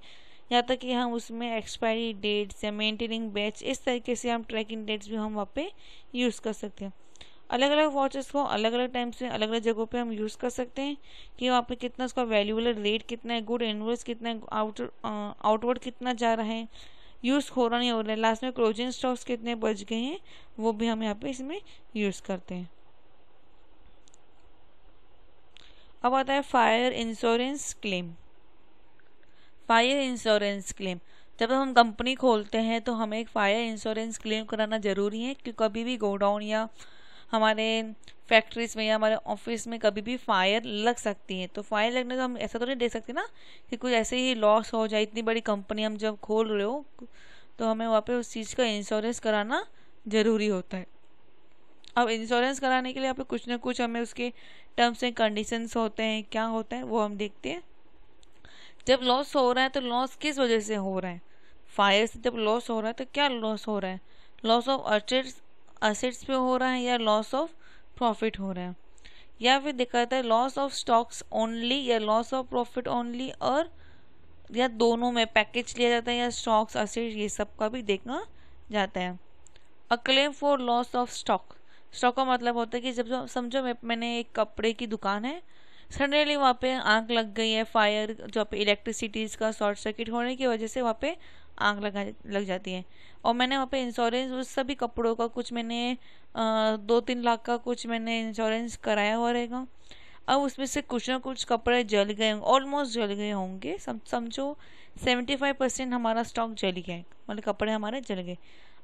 यहाँ तक कि हम उसमें एक्सपायरी डेट्स या मेंटेनिंग बैच इस तरीके से हम ट्रैकिंग डेट्स भी हम वहाँ पे यूज़ कर सकते हैं। अलग अलग वॉचेस को अलग अलग टाइम से अलग अलग जगहों पे हम यूज़ कर सकते हैं कि वहाँ पे कितना उसका वैल्यूएबल रेट कितना है, गुड इनवर्स कितना है, आउटवर्ड कितना जा रहा है, यूज़ हो रहा नहीं हो रहा है, लास्ट में क्लोजिंग स्टॉक्स कितने बच गए हैं, वो भी हम यहाँ पे इसमें यूज़ करते हैं। अब आता है fire insurance claim. Fire insurance claim, जब हम कंपनी खोलते हैं तो हमें एक फायर इंश्योरेंस क्लेम कराना ज़रूरी है कि कभी भी गोडाउन या हमारे फैक्ट्रीज में या हमारे ऑफिस में कभी भी फायर लग सकती है। तो फायर लगने का हम ऐसा तो नहीं देख सकते ना कि कुछ ऐसे ही लॉस हो जाए। इतनी बड़ी कंपनी हम जब खोल रहे हो तो हमें वहाँ पे उस चीज़ का इंश्योरेंस कराना ज़रूरी होता है। अब इंश्योरेंस कराने के लिए यहाँ पे कुछ ना कुछ हमें उसके टर्म्स एंड कंडीशंस होते हैं, क्या होता है वो हम देखते हैं। जब लॉस हो रहा है तो लॉस किस वजह से हो रहा है, फायर से जब लॉस हो रहा है तो क्या लॉस हो रहा है, लॉस ऑफ असेट्स पे हो रहा है या लॉस ऑफ प्रॉफिट हो रहा है, या फिर देखा जाता है लॉस ऑफ स्टॉक्स ओनली या लॉस ऑफ प्रॉफिट ओनली, और या दोनों में पैकेज लिया जाता है या स्टॉक्स असेट्स ये सब का भी देखना जाता है। A claim for loss of stock, stock का मतलब होता है कि जब समझो मैंने एक कपड़े की दुकान है, सडनली वहाँ पे आग लग गई है, फायर जो पे इलेक्ट्रिसिटीज़ का शॉर्ट सर्किट होने की वजह से वहाँ पे आग लग जाती है, और मैंने वहाँ पे इंश्योरेंस उस सभी कपड़ों का कुछ मैंने 2-3 लाख का कुछ मैंने इंश्योरेंस कराया हुआ रहेगा। अब उसमें से कुछ ना कुछ कपड़े जल गए, ऑलमोस्ट जल गए होंगे, समझो 75% हमारा स्टॉक जल गया है, मतलब कपड़े हमारे जल गए।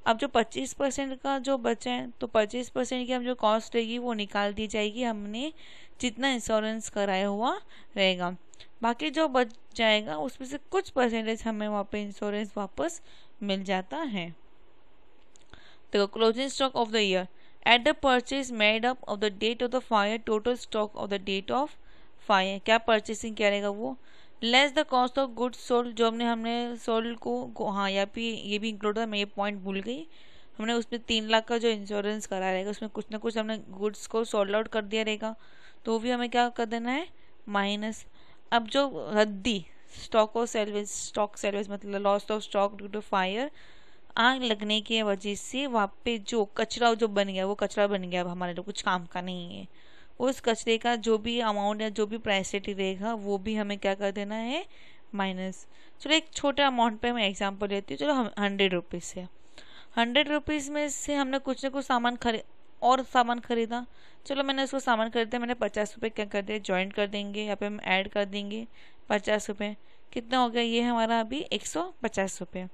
अब जो 25% का जो बचा है तो 25% की हम जो कॉस्ट रहेगी वो निकाल दी जाएगी, हमने जितना इंश्योरेंस कराया हुआ रहेगा। बाकी जो बच जाएगा उसमें से कुछ परसेंटेज हमें वहाँ पे इंश्योरेंस वापस मिल जाता है। तो closing stock of the year at the purchase made up of the date of the fire, total stock of the date of fire, क्या परचेसिंग क्या रहेगा वो, less the cost of goods sold, जो हमने सोल्ड को हाँ यहाँ पे ये भी इंक्लूड था, मैं ये पॉइंट भूल गई, हमने उसमें 3 लाख का जो इंश्योरेंस करा रहेगा उसमें कुछ ना कुछ हमने गुड्स को सोल्ड आउट कर दिया रहेगा, तो भी हमें क्या कर देना है माइनस। अब जो रद्दी स्टॉक सेल्वेज मतलब loss of stock due to fire, आग लगने की वजह से वहाँ पे जो कचरा जो बन गया वो कचरा बन गया, अब हमारे लिए कुछ काम का नहीं है, उस कचरे का जो भी अमाउंट या जो भी प्राइस रहेगा वो भी हमें क्या कर देना है माइनस। चलो एक छोटा अमाउंट पे मैं एग्जांपल लेती हूँ, चलो हम 100 रुपीज़ से 100 रुपीज़ में से हमने कुछ ना कुछ सामान खरीदा, चलो मैंने उसको सामान खरीदा, मैंने 50 रुपये क्या कर दिया ज्वाइंट कर देंगे, यहाँ पे हम ऐड कर देंगे 50 रुपये, कितना हो गया ये हमारा अभी 150 रुपये।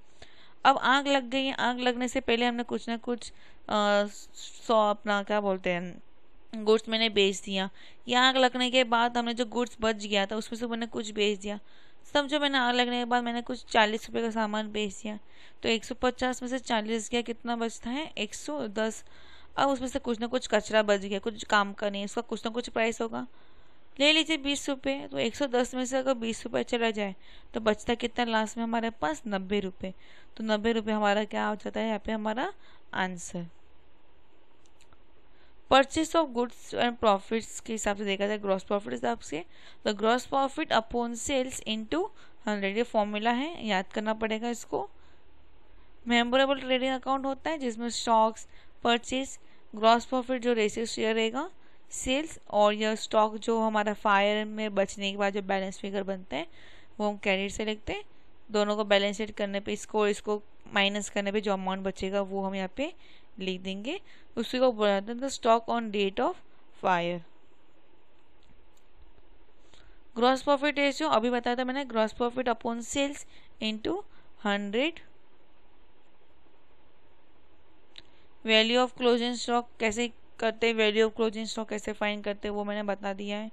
अब आग लग गई है, आग लगने से पहले हमने कुछ ना कुछ अपना क्या बोलते हैं गुड्स मैंने बेच दिया, या आग लगने के बाद हमने जो गुड्स बच गया था उसमें से मैंने कुछ बेच दिया, समझो मैंने आग लगने के बाद मैंने कुछ 40 रुपये का सामान बेच दिया, तो 150 में से 40 गया, कितना बचता है 110। अब उसमें से कुछ ना कुछ कचरा बच गया, कुछ काम का नहीं, उसका कुछ ना कुछ प्राइस होगा, ले लीजिए 20 रुपये, तो 110 में से अगर 20 रुपये चला जाए तो बचता कितना लास्ट में हमारे पास 90 रुपये, तो 90 रुपये हमारा क्या हो जाता है यहाँ पे हमारा answer. Purchase of goods and profits के हिसाब से देखा जाए ग्रॉस प्रॉफिट हिसाब से, तो gross profit upon sales into 100 ये फॉर्मूला है, याद करना पड़ेगा इसको। मेमोरेबल ट्रेडिंग अकाउंट होता है जिसमें स्टॉक्स परचेज, ग्रॉस प्रॉफिट जो रेशियो शेयर रहेगा, सेल्स, और यह स्टॉक जो हमारा फायर में बचने के बाद जो बैलेंस फिगर बनता है वो हम क्रेडिट से लिखते हैं, दोनों को बैलेंस शीट करने पे इसको माइनस करने पे जो अमाउंट बचेगा वो हम यहाँ पे लिख देंगे, उसी को बोला जाता है stock on date of fire. Gross profit ratio अभी बताया था मैंने, gross profit upon sales into 100। Value of closing stock कैसे करते हैं, वैल्यू ऑफ क्लोजिंग स्टॉक कैसे फाइंड करते हैं वो मैंने बता दिया है।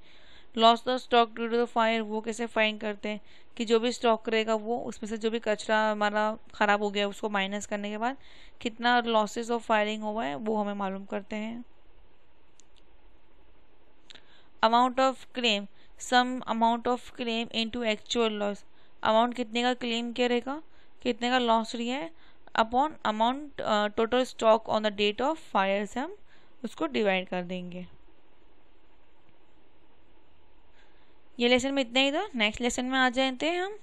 Loss of stock due to the fire वो कैसे फाइंड करते हैं कि जो भी स्टॉक रहेगा वो उसमें से जो भी कचरा हमारा ख़राब हो गया उसको माइनस करने के बाद कितना लॉसेस ऑफ फायरिंग हुआ है वो हमें मालूम करते हैं। Amount of claim, sum amount of claim into actual loss, amount कितने का क्लेम किया रहेगा, कितने का लॉस लिया है, upon amount total stock on the date of fire से हम उसको डिवाइड कर देंगे। ये लेसन में इतना ही था। नेक्स्ट लेसन में आ जाते हैं हम।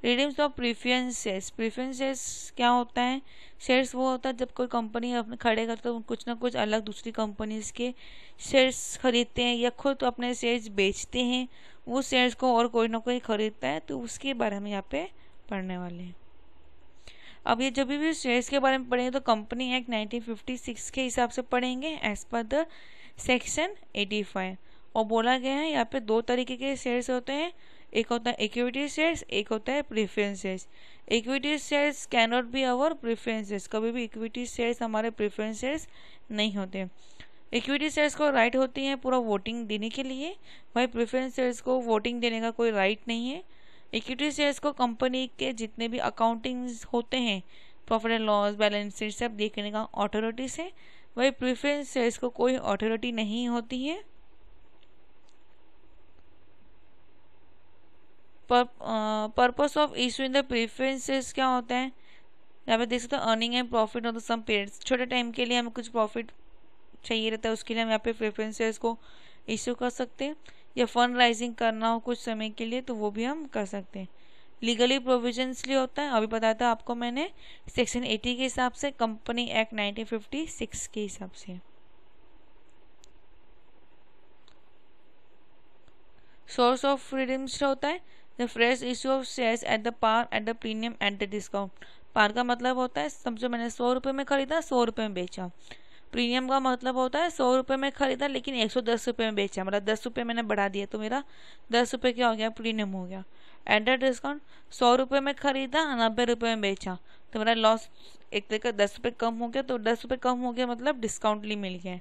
Redeems of preference shares. Preference shares क्या होता है? शेयर्स वो होता है जब कोई कंपनी अपने खड़े करते तो कुछ ना कुछ अलग दूसरी कंपनीज के शेयर्स खरीदते हैं या खुद अपने शेयर्स बेचते हैं, वो शेयर्स को और कोई ना कोई खरीदता है, तो उसके बारे में यहाँ पे पढ़ने वाले हैं। अब ये जब भी शेयर्स के बारे में पढ़ेंगे तो कंपनी एक्ट 1956 के हिसाब से पढ़ेंगे एज पर द सेक्शन 85। और बोला गया है यहाँ पे दो तरीके के शेयर्स होते हैं, एक होता है इक्विटी शेयर्स, एक होता है preference shares. Equity shares can not be our preference shares, कभी भी इक्विटी शेयर्स हमारे प्रेफरेंस शेयर्स नहीं होते। इक्विटी शेयर्स को राइट होती है पूरा वोटिंग देने के लिए, भाई प्रेफरेंस शेयर्स को वोटिंग देने का कोई राइट नहीं है। इक्विटी शेयर्स को कंपनी के जितने भी अकाउंटिंग होते हैं, profit and loss, balance sheet सब देखने का अथॉरिटी से, वही प्रेफरेंस शेयर्स को कोई अथॉरिटी नहीं होती है। Purpose of issuing the preferences क्या होता है? यहाँ पे देख सकते हो earning and profit of the some periods, छोटे टाइम के लिए हमें कुछ प्रॉफिट चाहिए रहता है, उसके लिए हम यहाँ पे प्रेफरेंसेस को इशू कर सकते हैं, या फंड राइजिंग करना हो कुछ समय के लिए तो वो भी हम कर सकते हैं। लीगली प्रोविजंस लिए होता है, अभी बताया था आपको मैंने सेक्शन 80 के हिसाब से, कंपनी एक्ट 1956 के हिसाब से। सोर्स ऑफ रिडीम्स होता है the fresh issue of shares at the par at the premium at the discount. Par का मतलब होता है समझो मैंने 100 रुपये में खरीदा, 100 रुपये में बेचा। प्रीमियम का मतलब होता है 100 रुपये में खरीदा लेकिन 110 रुपये में बेचा, मतलब 10 रुपये मैंने बढ़ा दिया तो मेरा 10 रुपये क्या हो गया, प्रीमियम हो गया। एट द डिस्काउंट 100 रुपये में खरीदा, 90 रुपये में बेचा तो मेरा लॉस एक तरह का 10 रुपये कम हो गया, तो 10 रुपये कम हो गया मतलब डिस्काउंटली मिल गया।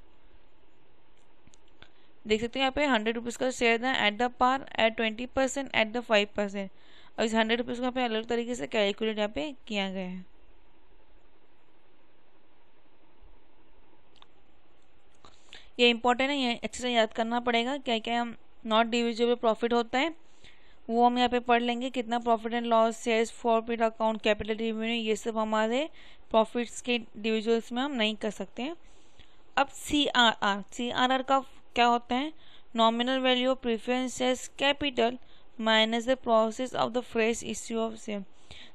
देख सकते हैं यहाँ पे 100 रुपीज़ का शेयर था at the par, at 20%, at the 5%। अब इस 100 रुपीज़ को यहाँ पे अलग तरीके से कैलकुलेट यहाँ पे किया गया है। ये इंपॉर्टेंट है, ये अच्छे से याद करना पड़ेगा। क्या क्या हम नॉट डिविजिबल प्रॉफिट होता है वो हम यहाँ पे पढ़ लेंगे, कितना profit and loss, shares, profit account, capital revenue, ये सब हमारे प्रॉफिट्स के डिविजुअल्स में हम नहीं कर सकते हैं। अब CRR का क्या होता है? Nominal value of preference shares capital minus the process of the fresh issue of share.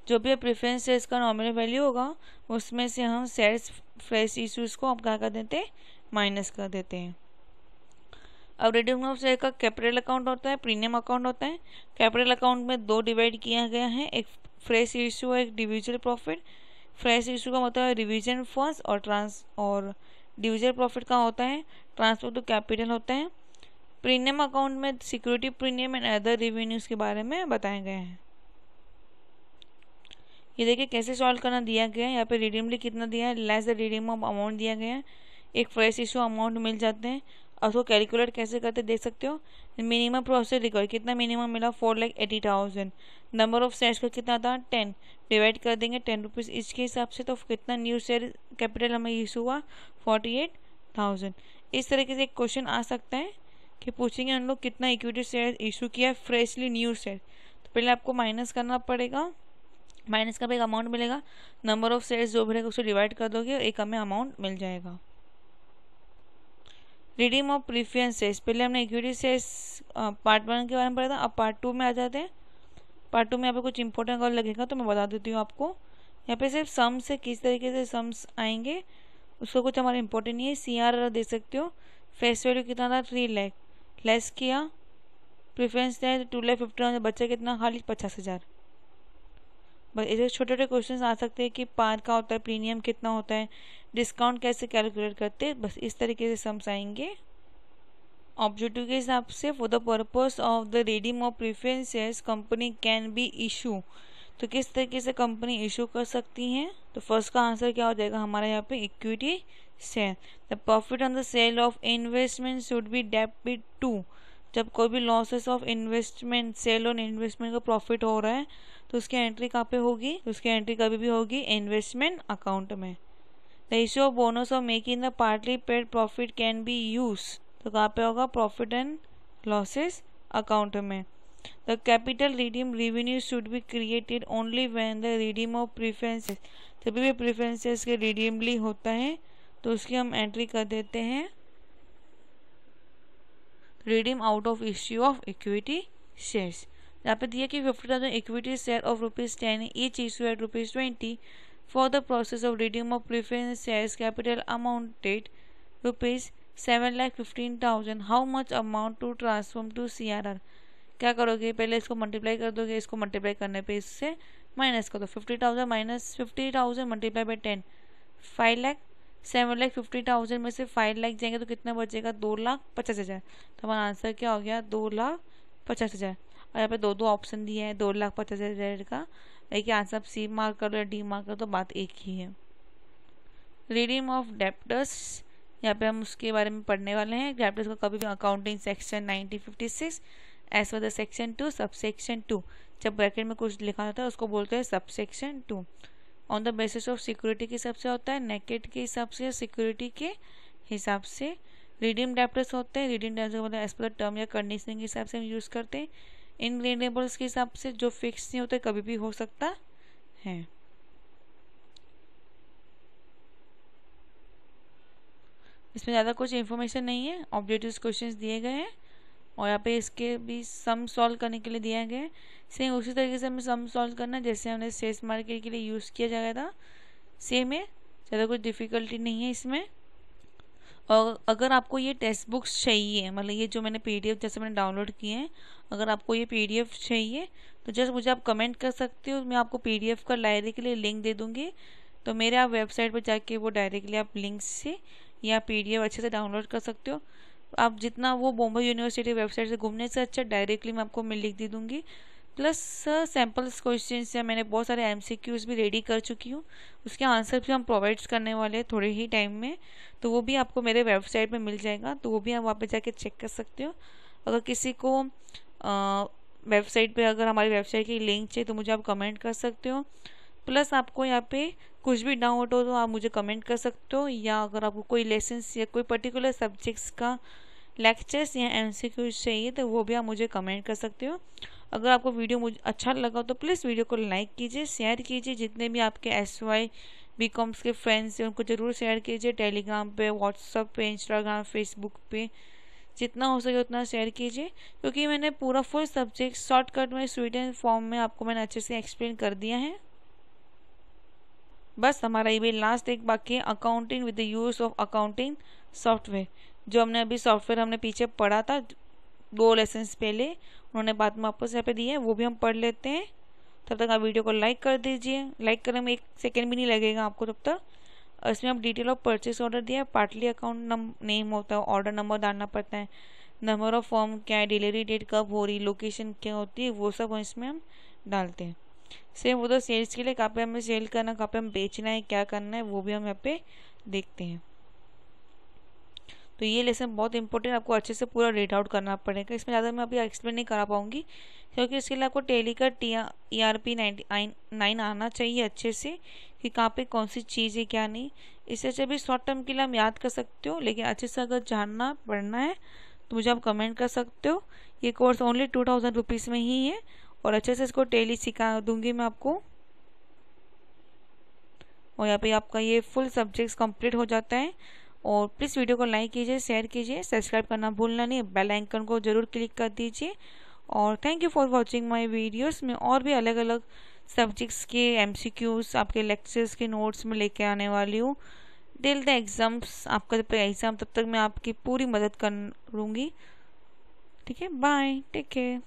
जो भी प्रेफरेंस शेयर्स का नॉमिनल वैल्यू होगा उसमें से हम शेयर्स फ्रेश इश्यूज को हम क्या कर देते हैं, माइनस कर देते हैं। अब रिडीम ऑफ शेयर का कैपिटल अकाउंट होता है, प्रीमियम अकाउंट होता है। कैपिटल अकाउंट में दो डिवाइड किया गया है, एक फ्रेश इशू और एक डिविजुअल प्रॉफिट। फ्रेश इशू का मतलब है रिवीजन फंड्स और डिविजुअल प्रॉफिट का होता है ट्रांसफर टू कैपिटल होता है। प्रीमियम अकाउंट में security premium and other revenues के बारे में बताए गए हैं। ये देखिए कैसे सॉल्व करना दिया गया है। यहाँ पे रिडीमली कितना दिया है, लेस द रिडीम अमाउंट दिया गया है, एक फ्रेश इशू अमाउंट मिल जाते हैं। और उसको कैलकुलेट कैसे करते देख सकते हो। मिनिमम प्रोसेस रिकॉर्ड कितना मिनिमम मिला, 4,80,000। नंबर ऑफ शेयर्स का कितना था, 10। डिवाइड कर देंगे 10 रुपीज़ इच के हिसाब से, तो कितना न्यू शेयर कैपिटल हमें इशू हुआ, 48,000। इस तरीके से एक क्वेश्चन आ सकता है कि पूछेंगे हम लोग कितना इक्विटी शेयर इशू किया फ्रेशली न्यू शेयर, तो पहले आपको माइनस करना पड़ेगा, माइनस का भी एक अमाउंट मिलेगा, नंबर ऑफ शेयर्स जो भी रहेगा उसको डिवाइड कर दोगे और एक हमें अमाउंट मिल जाएगा। रिडीम ऑफ प्रीफरेंस शेयर्स, पहले हमने इक्विटी शेयर्स पार्ट 1 के बारे में पढ़ा था, अब पार्ट 2 में आ जाते हैं। पार्ट 2 में यहाँ पे कुछ इंपॉर्टेंट कॉल लगेगा तो मैं बता देती हूँ आपको। यहाँ पे सिर्फ सम से किस तरीके से सम्स आएंगे उसको कुछ हमारा इंपॉर्टेंट नहीं है। CRR देख सकते हो, फेस वैल्यू कितना था, 3 लाख, लेस किया प्रीफरेंस दिया 2,50,000, बच्चा कितना, खाली 50,000। बस ऐसे छोटे छोटे क्वेश्चन आ सकते हैं कि पार का होता है, प्रीमियम कितना होता है, डिस्काउंट कैसे कैलकुलेट करते हैं, बस इस तरीके से सम्स आएंगे। ऑब्जेक्टिव के हिसाब से for the purpose of the redeem of preference shares company can be issue, तो किस तरीके से कंपनी इशू कर सकती है। तो फर्स्ट का आंसर क्या हो जाएगा हमारा यहाँ पे, equity share. The profit on the sale of investment should be debit to, जब कोई भी losses of investment, sale on investment का प्रॉफिट हो रहा है तो उसकी एंट्री कहाँ पे होगी, उसकी एंट्री कभी भी होगी इन्वेस्टमेंट अकाउंट में। The issue of bonus of making the partly paid profit can be use, तो कहाँ पे होगा, प्रॉफिट एंड लॉसेस अकाउंट में। The capital redeem revenue should be created only when the redeem of preferences, जब भी preferences के रिडीमली होता है तो उसकी हम एंट्री कर देते हैं redeem out of issue of equity shares. यहाँ पे दिया कि 50,000 equity share of ₹10 each issue at ₹20 for the process of redeem of preference shares capital amounted ₹7,15,000। How much amount to transform to CRR। क्या करोगे, पहले इसको मल्टीप्लाई कर दोगे, इसको मल्टीप्लाई करने पे इससे माइनस कर दो। 50,000 माइनस 50,000 मल्टीप्लाई बाई 10 5 लाख। 7,50,000 में से 5 लाख जाएंगे तो कितना बचेगा, 2,50,000। तो हमारा आंसर क्या हो गया, 2,50,000। और यहाँ पे दो ऑप्शन दिए हैं 2,50,000 का। एक आंसर आप सी मार्क कर लो या डी मार्क कर लो, तो बात एक ही है। रिडीम ऑफ डेप्टर्स, यहाँ पे हम उसके बारे में पढ़ने वाले हैं। डेप्टर्स को कभी भी accounting section 1956 as per the section 2 subsection 2, जब ब्रैकेट में कुछ लिखा होता है उसको बोलते हैं subsection 2। On the basis of security के हिसाब से होता है, नेकेट के हिसाब से, सिक्योरिटी के हिसाब से। रिडीम डेप्टर्स होते हैं, रिडीम डेप्टर्स मतलब एज पर द टर्म या कंडीशन के हिसाब से हम यूज़ करते हैं। इनक्लेमेबल्स के हिसाब से जो फिक्स नहीं होते, कभी भी हो सकता है। इसमें ज़्यादा कुछ इन्फॉर्मेशन नहीं है, ऑब्जेक्टिव क्वेश्चंस दिए गए हैं और यहाँ पे इसके भी सम सॉल्व करने के लिए दिया गया है। सेम उसी तरीके से हमें सम सॉल्व करना जैसे हमने शेयर मार्केट के लिए यूज़ किया जाएगा था, सेम है, ज़्यादा कुछ डिफ़िकल्टी नहीं है इसमें। और अगर आपको ये टेक्स्ट बुक्स चाहिए, मतलब ये जो मैंने PDF जैसे मैंने डाउनलोड किए हैं, अगर आपको ये PDF चाहिए तो जस्ट मुझे आप कमेंट कर सकते हो, मैं आपको PDF का लाइब्रेरी के लिए लिंक दे दूँगी। तो मेरे आप वेबसाइट पर जाके वो डायरेक्टली आप लिंक से या PDF अच्छे से डाउनलोड कर सकते हो। आप जितना वो बॉम्बे यूनिवर्सिटी वेबसाइट से घूमने से अच्छा डायरेक्टली मैं आपको मैं लिख दे दूँगी। प्लस सैम्पल्स क्वेश्चन या मैंने बहुत सारे MCQs भी रेडी कर चुकी हूँ, उसके आंसर भी हम प्रोवाइड्स करने वाले हैं थोड़े ही टाइम में, तो वो भी आपको मेरे वेबसाइट पे मिल जाएगा, तो वो भी आप वहाँ पे जाके चेक कर सकते हो। अगर किसी को वेबसाइट पे अगर हमारी वेबसाइट की लिंक चाहिए तो मुझे आप कमेंट कर सकते हो। प्लस आपको यहाँ पे कुछ भी डाउट हो तो आप मुझे कमेंट कर सकते हो, या अगर आपको कोई लेसन्स या कोई पर्टिकुलर सब्जेक्ट्स का लेक्चर्स या MCQs चाहिए तो वो भी आप मुझे कमेंट कर सकते हो। अगर आपको वीडियो मुझे अच्छा लगा तो प्लीज़ वीडियो को लाइक कीजिए, शेयर कीजिए, जितने भी आपके SY BComs के फ्रेंड्स हैं उनको ज़रूर शेयर कीजिए। टेलीग्राम पे, व्हाट्सएप पे, इंस्टाग्राम, फेसबुक पे जितना हो सके उतना शेयर कीजिए, क्योंकि मैंने पूरा फुल सब्जेक्ट शॉर्टकट में स्वीट एंड फॉर्म में आपको मैंने अच्छे से एक्सप्लेन कर दिया है। बस हमारा ये भी लास्ट एक बाकी है, accounting with the use of accounting software. जो हमने अभी सॉफ्टवेयर हमने पीछे पढ़ा था 2 लेसन्स पहले, उन्होंने बाद में वापस यहाँ पे दिए हैं, वो भी हम पढ़ लेते हैं। तब तक आप वीडियो को लाइक कर दीजिए, लाइक करने में 1 सेकेंड भी नहीं लगेगा आपको तब तक। इसमें आप डिटेल ऑफ परचेस ऑर्डर दिया है, पार्टली अकाउंट नेम होता है, ऑर्डर नंबर डालना पड़ता है, नंबर ऑफ फॉर्म क्या है, डिलीवरी डेट कब हो रही, लोकेशन क्या होती है, वो सब इसमें हम डालते हैं। सेम वो तो सेल्स के लिए कहाँ पे हमें सेल करना, कहाँ पे हम बेचना है, क्या करना है, वो भी हम यहाँ पे देखते हैं। तो ये लेसन बहुत इंपॉर्टेंट, आपको अच्छे से पूरा रीड आउट करना पड़ेगा। इसमें ज़्यादा मैं अभी एक्सप्लेन नहीं करा पाऊँगी, क्योंकि इसके लिए आपको टेली का ERP 9 आना चाहिए अच्छे से, कि कहाँ पे कौन सी चीज़ है क्या नहीं। इससे अच्छा भी शॉर्ट टर्म के लिए हम याद कर सकते हो, लेकिन अच्छे से अगर जानना पढ़ना है तो मुझे आप कमेंट कर सकते हो। ये कोर्स ओनली 2000 रुपीज़ में ही है और अच्छे से इसको टेली सिखा दूँगी मैं आपको। और यहाँ पे आपका ये फुल सब्जेक्ट्स कंप्लीट हो जाता है। और प्लीज़ वीडियो को लाइक कीजिए, शेयर कीजिए, सब्सक्राइब करना भूलना नहीं, बेल आइकन को जरूर क्लिक कर दीजिए। और thank you for watching my videos. में और भी अलग अलग सब्जेक्ट्स के MCQs आपके लेक्चर्स के नोट्स में लेके आने वाली हूँ। टिल द एग्ज़ाम्स, आपका जब तक एग्ज़ाम तब तक मैं आपकी पूरी मदद करूँगी। ठीक है, बाय, टेक केयर।